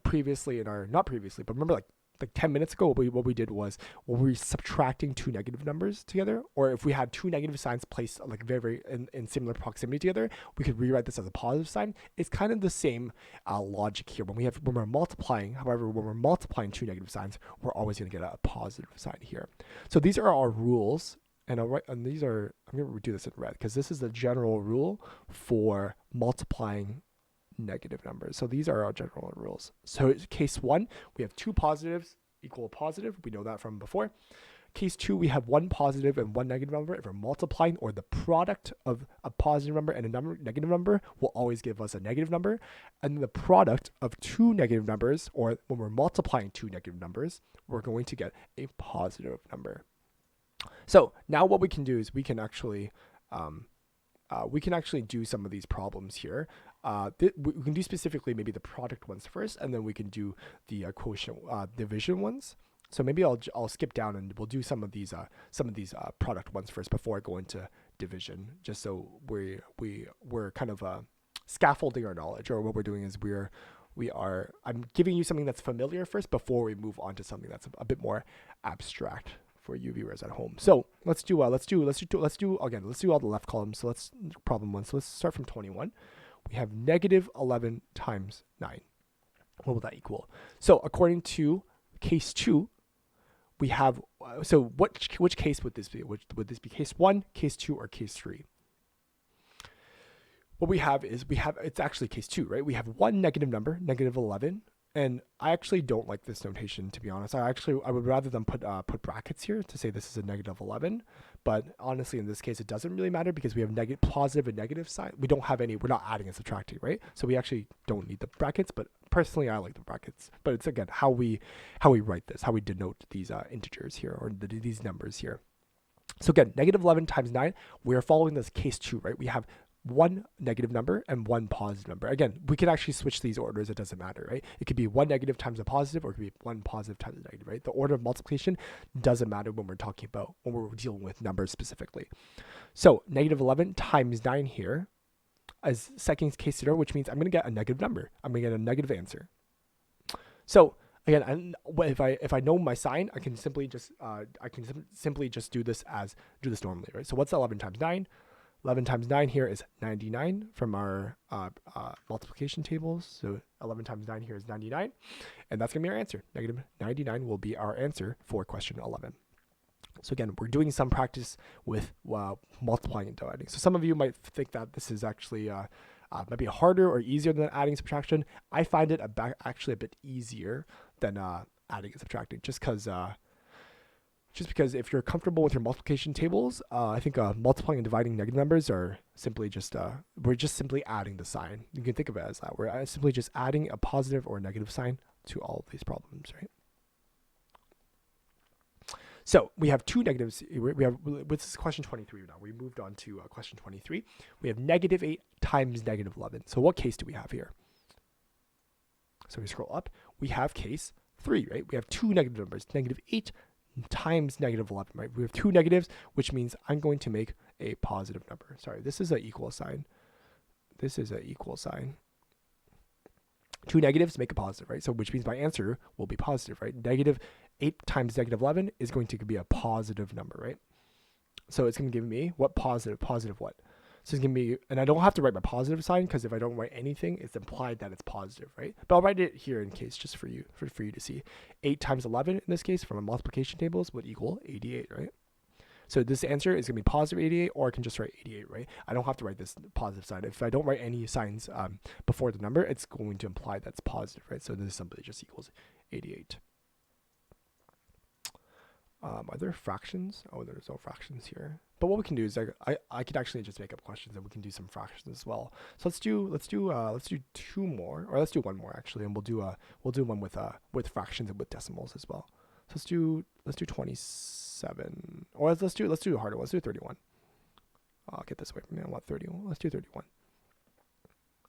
previously in our, not previously, but remember like 10 minutes ago, what we did was when we were subtracting two negative numbers together, or if we had two negative signs placed like very in similar proximity together, we could rewrite this as a positive sign. It's kind of the same logic here. When we're multiplying, however, when we're multiplying two negative signs, we're always going to get a positive sign here. So these are our rules. And I'm going to do this in red because this is the general rule for multiplying negative numbers. So these are our general rules. So case 1, we have two positives equal a positive. We know that from before. Case 2, we have one positive and one negative number. If we're multiplying, or the product of a positive number and a negative number will always give us a negative number. And the product of two negative numbers, or when we're multiplying two negative numbers, we're going to get a positive number. So now what we can do is we can actually do some of these problems here. We can do specifically maybe the product ones first, and then we can do the quotient division ones. So maybe I'll skip down and we'll do some of these product ones first before I go into division, just so we're kind of scaffolding our knowledge, or what we're doing is I'm giving you something that's familiar first before we move on to something that's a bit more abstract for you viewers at home. So let's do all the left columns. So let's problem 1. So let's start from 21. We have negative 11 times 9. What will that equal? So according to case 2, we have, so which case would this be? Would this be case 1, case 2, or case 3? What we have is it's actually case 2, right? We have one negative number, negative 11. And I actually don't like this notation, to be honest. I would rather them put brackets here to say this is a negative 11. But honestly, in this case, it doesn't really matter because we have positive and negative side. We don't have any. We're not adding and subtracting, right? So we actually don't need the brackets. But personally, I like the brackets. But it's again how we write this, how we denote these integers here, or these numbers here. So again, negative 11 times 9. We're following this case 2, right? We have one negative number and one positive number. Again, we can actually switch these orders. It doesn't matter, right? It could be one negative times a positive, or it could be one positive times a negative, right? The order of multiplication doesn't matter when we're dealing with numbers specifically. So negative 11 times 9 here as second case scenario, which means I'm going to get a negative number. I'm going to get a negative answer. So again, if I know my sign, I can simply just do this normally, right? So what's 11 times 9? 11 times 9 here is 99 from our multiplication tables. So 11 times 9 here is 99. And that's going to be our answer. Negative 99 will be our answer for question 11. So again, we're doing some practice with multiplying and dividing. So some of you might think that this is actually maybe harder or easier than adding and subtraction. I find it actually a bit easier than adding and subtracting, just because if you're comfortable with your multiplication tables, I think multiplying and dividing negative numbers are simply just, we're just simply adding the sign. You can think of it as that. We're simply just adding a positive or a negative sign to all of these problems, right? So we have two negatives. This is question 23 now. We moved on to question 23. We have negative 8 times negative 11. So what case do we have here? So we scroll up. We have case 3, right? We have two negative numbers, negative 8 times negative 11, right? We have two negatives, which means I'm going to make a positive number. Sorry, this is an equal sign. This is an equal sign. Two negatives make a positive, right? So which means my answer will be positive, right? Negative 8 times negative 11 is going to be a positive number, right? So it's going to give me what? Positive what? So it's going to be, and I don't have to write my positive sign because if I don't write anything, it's implied that it's positive, right? But I'll write it here in case just for you to see. 8 times 11 in this case from a multiplication tables would equal 88, right? So this answer is going to be positive 88, or I can just write 88, right? I don't have to write this positive sign. If I don't write any signs before the number, it's going to imply that's positive, right? So this simply just equals 88. Are there fractions? Oh, there's no fractions here. But what we can do is I could actually just make up questions and we can do some fractions as well. So let's do two more, or let's do one more actually, and we'll do one with fractions and with decimals as well. So let's do 27, or let's do a harder one. Let's do 31. I'll get this away from me. I want 31. Let's do 31.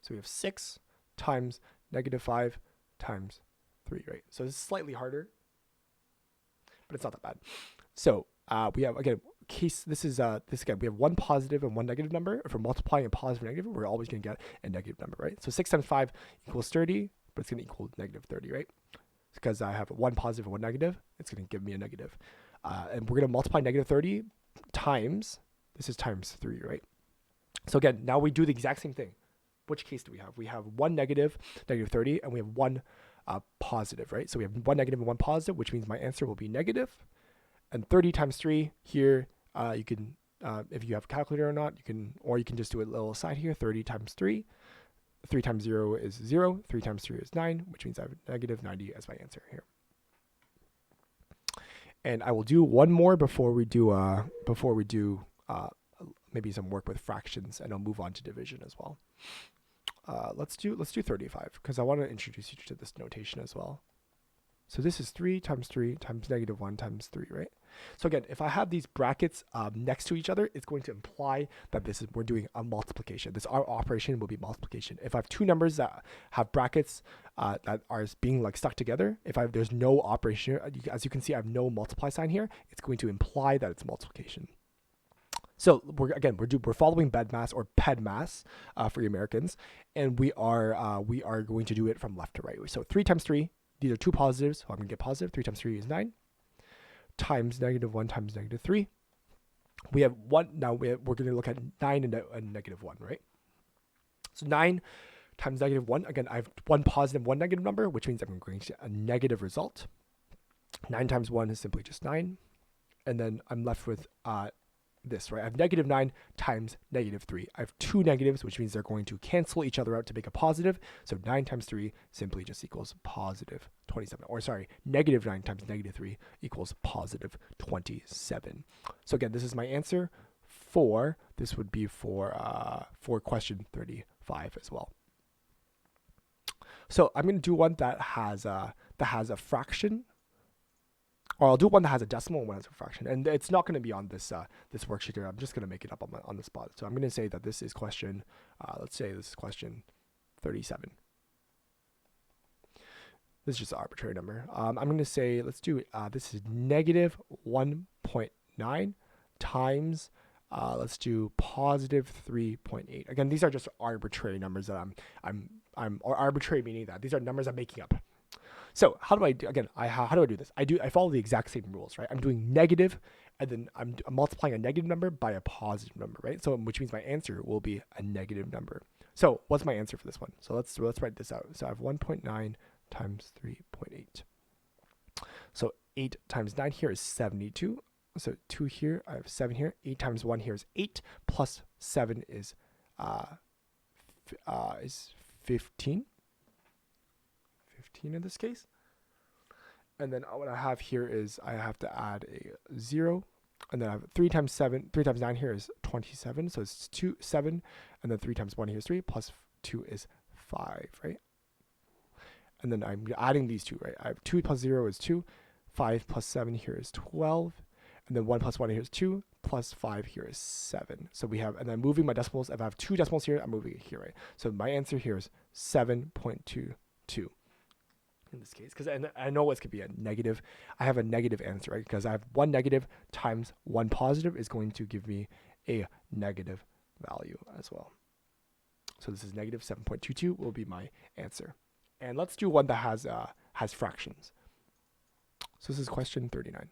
So we have 6 times negative 5 times 3, right? So this is slightly harder, but it's not that bad. So we have, again, this again, we have one positive and one negative number. If we're multiplying a positive and negative, we're always going to get a negative number, right? So 6 times 5 equals 30, but it's going to equal negative 30, right? Because I have one positive and one negative, it's going to give me a negative. And we're going to multiply negative 30 times, this is times 3, right? So again, now we do the exact same thing. Which case do we have? We have one negative, negative 30, and we have one positive, right? So we have one negative and one positive, which means my answer will be negative. And 30 times 3 here, you can, if you have a calculator or not, you can just do a little aside here. 30 times 3, 3 times 0 is 0, 3 times 3 is 9, which means I have negative 90 as my answer here. And I will do one more before we do maybe some work with fractions, and I'll move on to division as well. Let's do 35 because I want to introduce you to this notation as well. So this is 3 times negative 1 times 3, right? So again, if I have these brackets next to each other, it's going to imply that we're doing a multiplication. Our operation will be multiplication. If I have two numbers that have brackets that are being like stuck together, there's no operation, as you can see, I have no multiply sign here, it's going to imply that it's multiplication. So we're following BEDMAS or PEDMAS for you Americans, and we are going to do it from left to right. So 3 times 3, these are two positives, so I'm going to get positive. 3 times 3 is 9, times negative 1 times negative 3. We have 1, now we're going to look at 9 and negative 1, right? So 9 times negative 1, again, I have one positive, one negative number, which means I'm going to get a negative result. 9 times 1 is simply just 9, and then I'm left with this, right? I have negative 9 times negative 3. I have two negatives, which means they're going to cancel each other out to make a positive. So 9 times 3 simply just equals positive 27. Or sorry, negative 9 times negative 3 equals positive 27. So again, this is my answer for, this would be for question 35 as well. So I'm going to do one that has a fraction. Or I'll do one that has a decimal and one has a fraction. And it's not going to be on this this worksheet here. I'm just going to make it up on the spot. So I'm going to say that this is question, let's say this is question 37. This is just an arbitrary number. I'm going to say, let's do, this is negative 1.9 times, let's do positive 3.8. Again, these are just arbitrary numbers that or arbitrary meaning that these are numbers I'm making up. So how do I do, again, how do I do this? I follow the exact same rules, right? I'm doing negative, and then I'm multiplying a negative number by a positive number, right? So which means my answer will be a negative number. So what's my answer for this one? So let's write this out. So I have 1.9 times 3.8. So 8 times 9 here is 72. So 2 here, I have 7 here. 8 times 1 here is 8, plus 7 is 15. 15 in this case. And then what I have here is I have to add a 0, and then I have 3 times 9 here is 27, so it's 7, and then 3 times 1 here is 3, plus 2 is 5, right? And then I'm adding these two, right? I have 2 plus 0 is 2, 5 plus 7 here is 12, and then 1 plus 1 here is 2, plus 5 here is 7. So we have, and then moving my decimals, if I have two decimals here, I'm moving it here, right? So my answer here is 7.22. In this case, because I know it could be a negative. I have a negative answer, right? Because I have one negative times one positive is going to give me a negative value as well. So this is negative 7.22 will be my answer. And let's do one that has fractions. So this is question 39.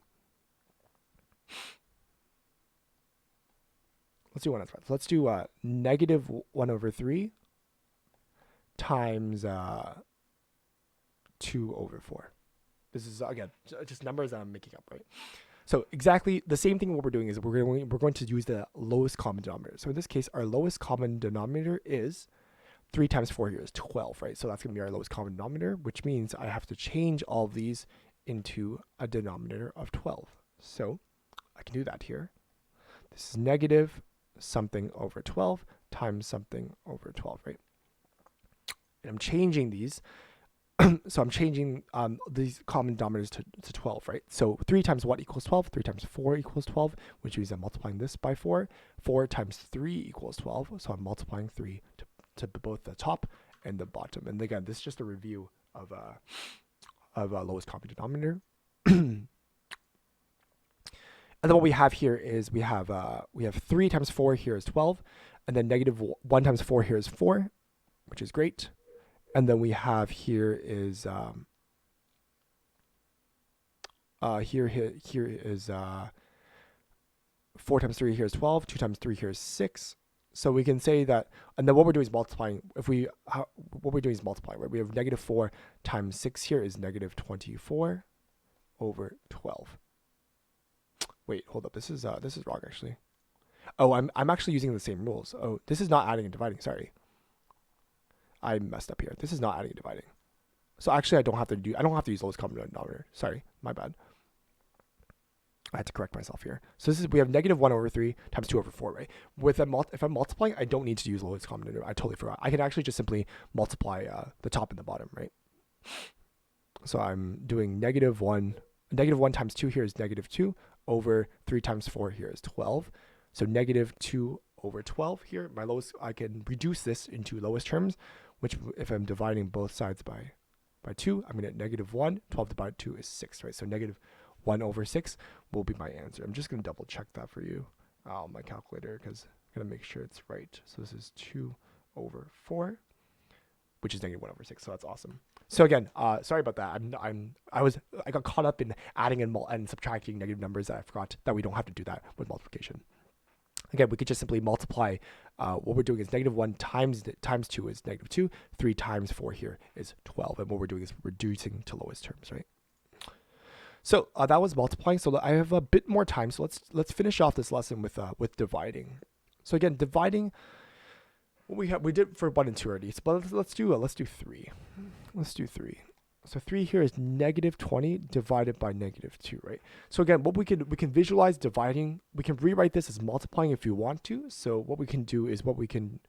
Let's do one that's right. So let's do negative 1 over 3 times 2 over 4. This is, again, just numbers that I'm making up, right? So exactly the same thing what we're doing is we're going to use the lowest common denominator. So in this case, our lowest common denominator is 3 times 4 here is 12, right? So that's going to be our lowest common denominator, which means I have to change all of these into a denominator of 12. So I can do that here. This is negative something over 12 times something over 12, right? And I'm changing these. So I'm changing these common denominators to 12, right? So 3 times what equals 12? 3 times 4 equals 12, which means I'm multiplying this by 4. 4 times 3 equals 12, so I'm multiplying 3 to both the top and the bottom. And again, this is just a review of lowest common denominator. And then what we have here is we have 3 times 4 here is 12, and then negative 1 times 4 here is 4, which is great. And then we have here is here is 4 times 3 here is 12, 2 times 3 here is 6. So we can say that, and then what we're doing is multiplying. What we're doing is multiplying, right? We have negative 4 times 6 here is negative 24 over 12. Wait, hold up. This is wrong actually. Oh, I'm actually using the same rules. Oh, this is not adding and dividing. Sorry, I messed up here. This is not adding and dividing. So actually, I don't have to use lowest common denominator. Sorry, my bad. I had to correct myself here. So we have negative 1 over 3 times 2 over 4, right? If I'm multiplying, I don't need to use lowest common denominator. I totally forgot. I can actually just simply multiply the top and the bottom, right? So I'm doing negative 1. Negative 1 times 2 here is negative 2 over 3 times 4 here is 12. So negative 2 over 12 here. I can reduce this into lowest terms, which if I'm dividing both sides by 2, I'm going to get negative 1. 12 divided by 2 is 6, right? So negative 1 over 6 will be my answer. I'm just going to double check that for you on my calculator because I'm going to make sure it's right. So this is 2 over 4, which is negative 1 over 6. So that's awesome. So again, sorry about that. I got caught up in adding and subtracting negative numbers that I forgot that we don't have to do that with multiplication. Again, we could just simply multiply. What we're doing is negative 1 times 2 is negative 2. 3 times 4 here is 12. And what we're doing is reducing to lowest terms, right? So that was multiplying. So I have a bit more time. So let's finish off this lesson with dividing. So again, dividing. We did for 1 and 2 already. So but let's do 3. Let's do 3. So 3 here is negative 20 divided by negative 2, right? So again, we can visualize dividing. We can rewrite this as multiplying if you want to. So what we can do is what we can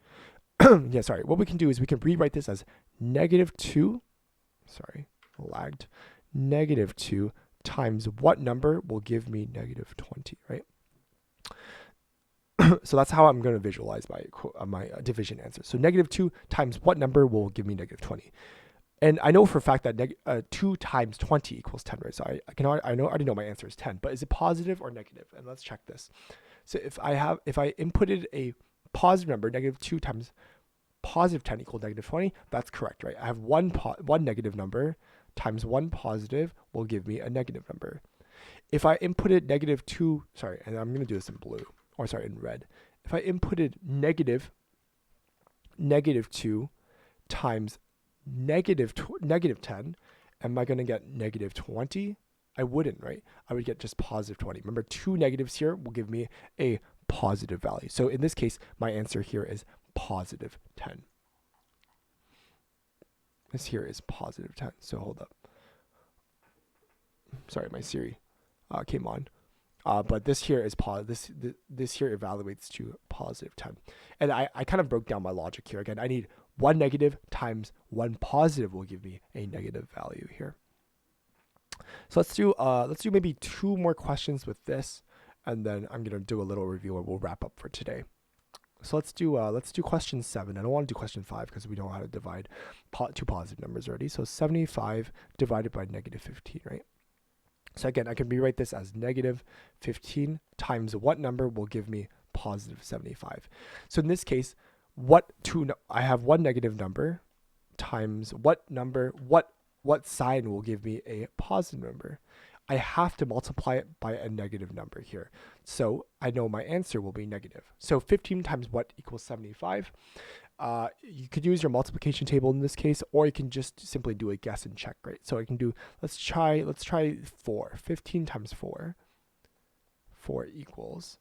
rewrite this as negative 2. Sorry, lagged. Negative 2 times what number will give me negative 20, right? So that's how I'm going to visualize my division answer. So negative 2 times what number will give me negative 20? And I know for a fact that 2 times 20 equals 10, right? So I already know my answer is 10, but is it positive or negative? And let's check this. So if I inputted a positive number, negative 2 times positive 10 equals negative 20, that's correct, right? I have one negative number times 1 positive will give me a negative number. If I inputted negative 2, sorry, and I'm going to do this in blue, or sorry, in red. If I inputted negative 2 times negative 10, am I going to get negative 20? I wouldn't, right? I would get just positive 20. Remember, 2 negatives here will give me a positive value. So in this case, my answer here is positive 10. This here is positive 10. So hold up. Sorry, my Siri came on. But this here is this here evaluates to positive 10. And I kind of broke down my logic here. Again, I need 1 negative times 1 positive will give me a negative value here. So let's do maybe 2 more questions with this, and then I'm gonna do a little review and we'll wrap up for today. So let's do question 7. I don't want to do question 5 because we know how to divide 2 positive numbers already. So 75 divided by negative 15, right? So again, I can rewrite this as negative 15 times what number will give me positive 75. So in this case, I have 1 negative number times what sign will give me a positive number. I have to multiply it by a negative number here. So I know my answer will be negative. So 15 times what equals 75? You could use your multiplication table in this case, or you can just simply do a guess and check, right? So I can do, let's try 4. 15 times 4 equals,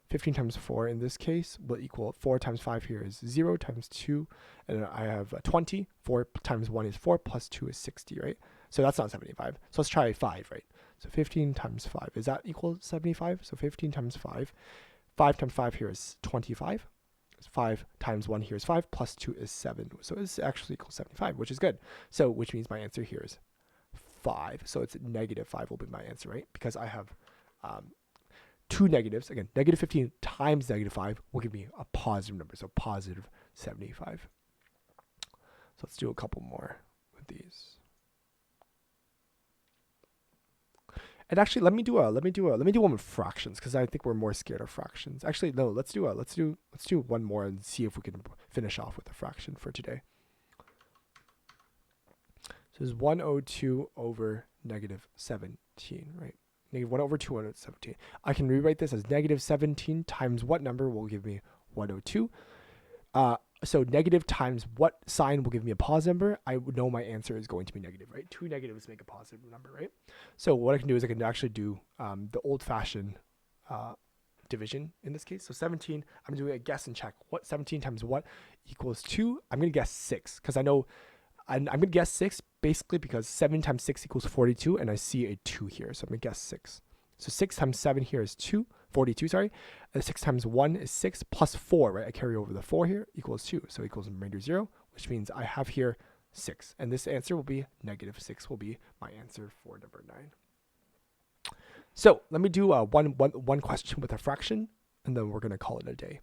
15 times 4 in this case will equal 4 times 5 here is 0 times 2, and I have 20. 4 times 1 is 4 plus 2 is 60, right? So that's not 75. So let's try 5, right? So 15 times 5, is that equal 75? So 15 times 5, 5 times 5 here is 25. 5 times 1 here is 5, plus 2 is 7. So it's actually equals 75, which is good. So which means my answer here is 5. So it's negative 5 will be my answer, right? Because I have 2 negatives. Again, negative 15 times negative 5 will give me a positive number. So positive 75. So let's do a couple more with these. And actually, let me do one with fractions because I think we're more scared of fractions. Actually, no, let's do one more and see if we can finish off with a fraction for today. So it's 102 over negative 17, right? Negative 1 over 217. I can rewrite this as negative 17 times what number will give me 102. So negative times what sign will give me a positive number. I would know my answer is going to be negative, right? Two negatives make a positive number, right? So what I can do is I can actually do the old-fashioned division in this case. So 17, I'm doing a guess and check. What 17 times what equals 2? I'm going to guess 6 because I know I'm going to guess 6 basically because 7 times 6 equals 42 and I see a 2 here. So I'm going to guess 6. So 6 times 7 here is 42, sorry. 6 times 1 is 6 plus 4, right? I carry over the 4 here equals 2. So equals remainder 0, which means I have here 6. And this answer will be negative 6 will be my answer for number 9. So let me do one question with a fraction, and then we're going to call it a day.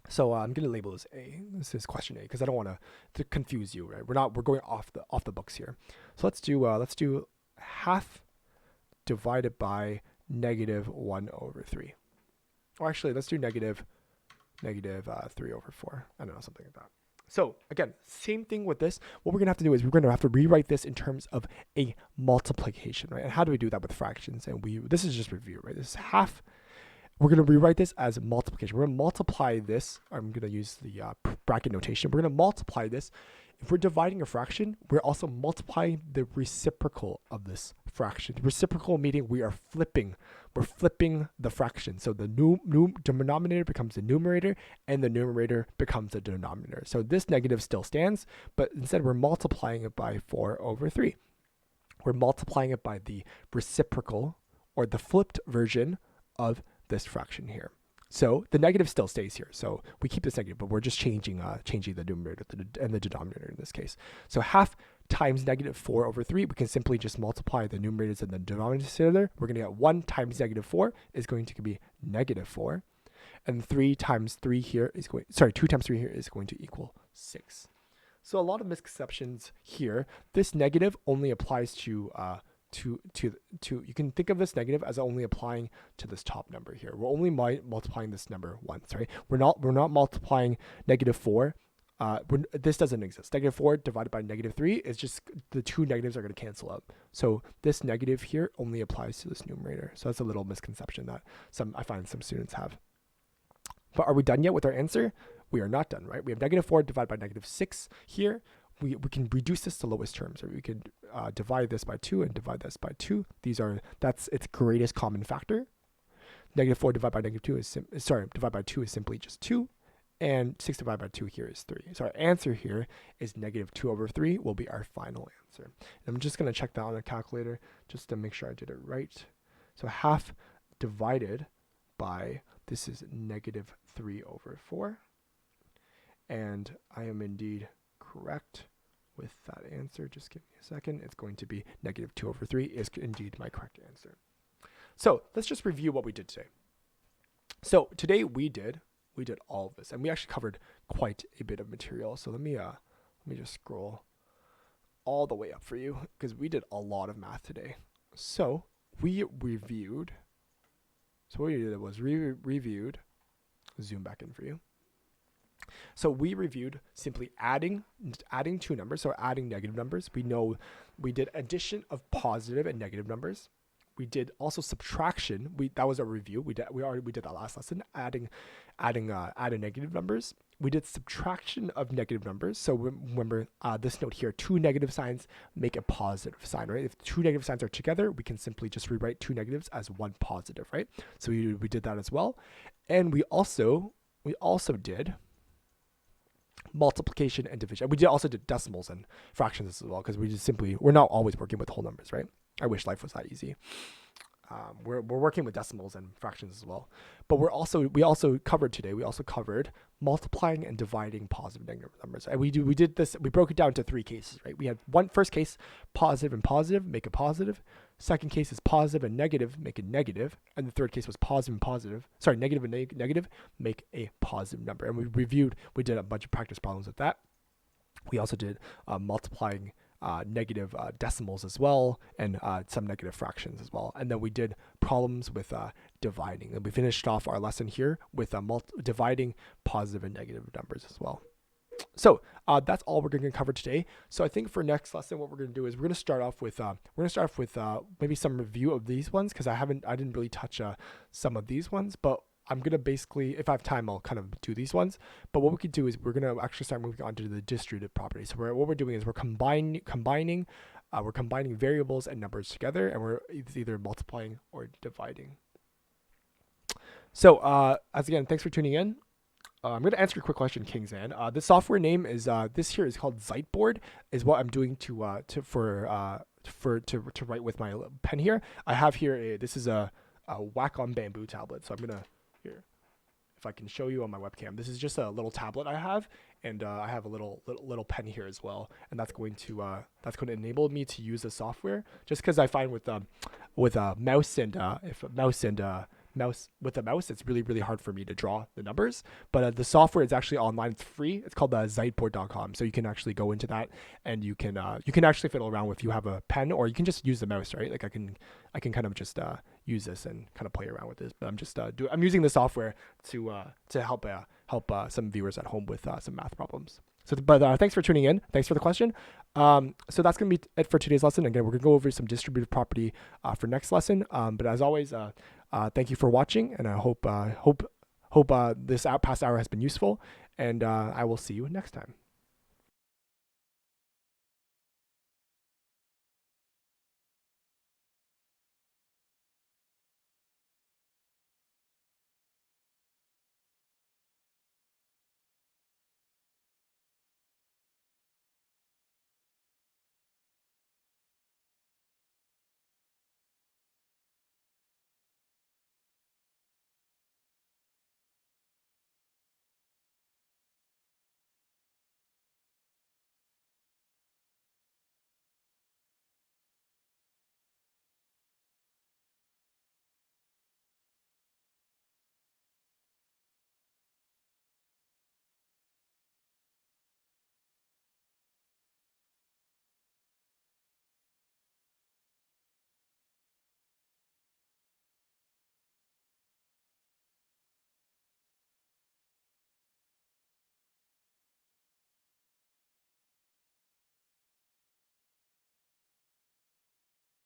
So I'm going to label this A. This is question A because I don't want to confuse you, right? We're going off the books here. So let's do half divided by negative 1 over 3. Or actually, let's do negative 3 over 4. I don't know, something like that. So again, same thing with this. What we're going to have to do is we're going to have to rewrite this in terms of a multiplication, right? And how do we do that with fractions? And this is just review, right? This is half. We're going to rewrite this as multiplication. We're going to multiply this. I'm going to use the bracket notation. We're going to multiply this. If we're dividing a fraction, we're also multiplying the reciprocal of this fraction. Reciprocal meaning we're flipping the fraction. So the denominator becomes the numerator and the numerator becomes the denominator. So this negative still stands, but instead we're multiplying it by 4 over 3. We're multiplying it by the reciprocal or the flipped version of this fraction here. So the negative still stays here. So we keep this negative, but we're just changing the numerator and the denominator in this case. So half times negative 4 over 3, we can simply just multiply the numerators and the denominators together. We're going to get 1 times negative 4 is going to be negative 4. And 2 times 3 here is going to equal 6. So a lot of misconceptions here. This negative only applies to you can think of this negative as only applying to this top number here. We're only multiplying this number once, right? We're not multiplying negative 4. This doesn't exist. Negative 4 divided by negative 3 is just the two negatives are going to cancel out. So this negative here only applies to this numerator. So that's a little misconception that I find some students have. But are we done yet with our answer? We are not done, right? We have negative 4 divided by negative 6 here. We can reduce this to lowest terms, or we can divide this by 2 and divide this by 2. That's its greatest common factor. Negative 4 divided by negative 2 divided by 2 is simply just 2, and 6 divided by 2 here is 3. So our answer here is negative 2 over 3 will be our final answer. And I'm just going to check that on a calculator just to make sure I did it right. So half divided by, this is negative 3 over 4, and I am indeed correct with that answer. Just give me a second. It's going to be negative 2 over 3 is indeed my correct answer. So let's just review what we did today. So today we did all of this, and we actually covered quite a bit of material. So let me just scroll all the way up for you because we did a lot of math today. So we reviewed. So what we did was reviewed. Zoom back in for you. So we reviewed simply adding two numbers, so adding negative numbers. We know we did addition of positive and negative numbers. We did also subtraction. That was a review. We did that last lesson. Adding negative numbers. We did subtraction of negative numbers. So remember this note here: two negative signs make a positive sign, right? If two negative signs are together, we can simply just rewrite two negatives as one positive, right? So we did that as well, and we also did multiplication and division. We also did decimals and fractions as well, because we're not always working with whole numbers, right? I wish life was that easy. We're working with decimals and fractions as well, but we also covered multiplying and dividing positive and negative numbers. And we did this. We broke it down to three cases, right? We had first case, positive and positive, make a positive. Second case is positive and negative, make a negative. And the third case was negative and negative, make a positive number. And we did a bunch of practice problems with that. We also did multiplying negative decimals as well, and some negative fractions as well. And then we did problems with dividing. And we finished off our lesson here with dividing positive and negative numbers as well. So that's all we're going to cover today. So I think for next lesson, what we're going to do is we're going to start off with maybe some review of these ones, because I didn't really touch some of these ones, but I'm going to basically, if I have time, I'll kind of do these ones. But what we could do is we're going to actually start moving on to the distributive properties. So what we're doing is we're combining variables and numbers together, and we're either multiplying or dividing. So as again, thanks for tuning in. I'm going to answer a quick question, Kingsman. The software name is this here is called Ziteboard. Is what I'm doing to write with my pen here. I have here this is a Wacom bamboo tablet. So I'm gonna here, if I can show you on my webcam. This is just a little tablet I have, and I have a little pen here as well, and that's going to enable me to use the software. Just because I find with a mouse and with a mouse, it's really hard for me to draw the numbers. But the software is actually online. It's free. It's called Ziteboard.com. So you can actually go into that, and you can actually fiddle around with. You have a pen, or you can just use the mouse, right? Like I can kind of just use this and kind of play around with this. But I'm just I'm using the software to help some viewers at home with some math problems. So, but thanks for tuning in. Thanks for the question. So that's going to be it for today's lesson. Again, we're going to go over some distributive property for next lesson. But as always, thank you for watching, and I hope this past hour has been useful, and I will see you next time.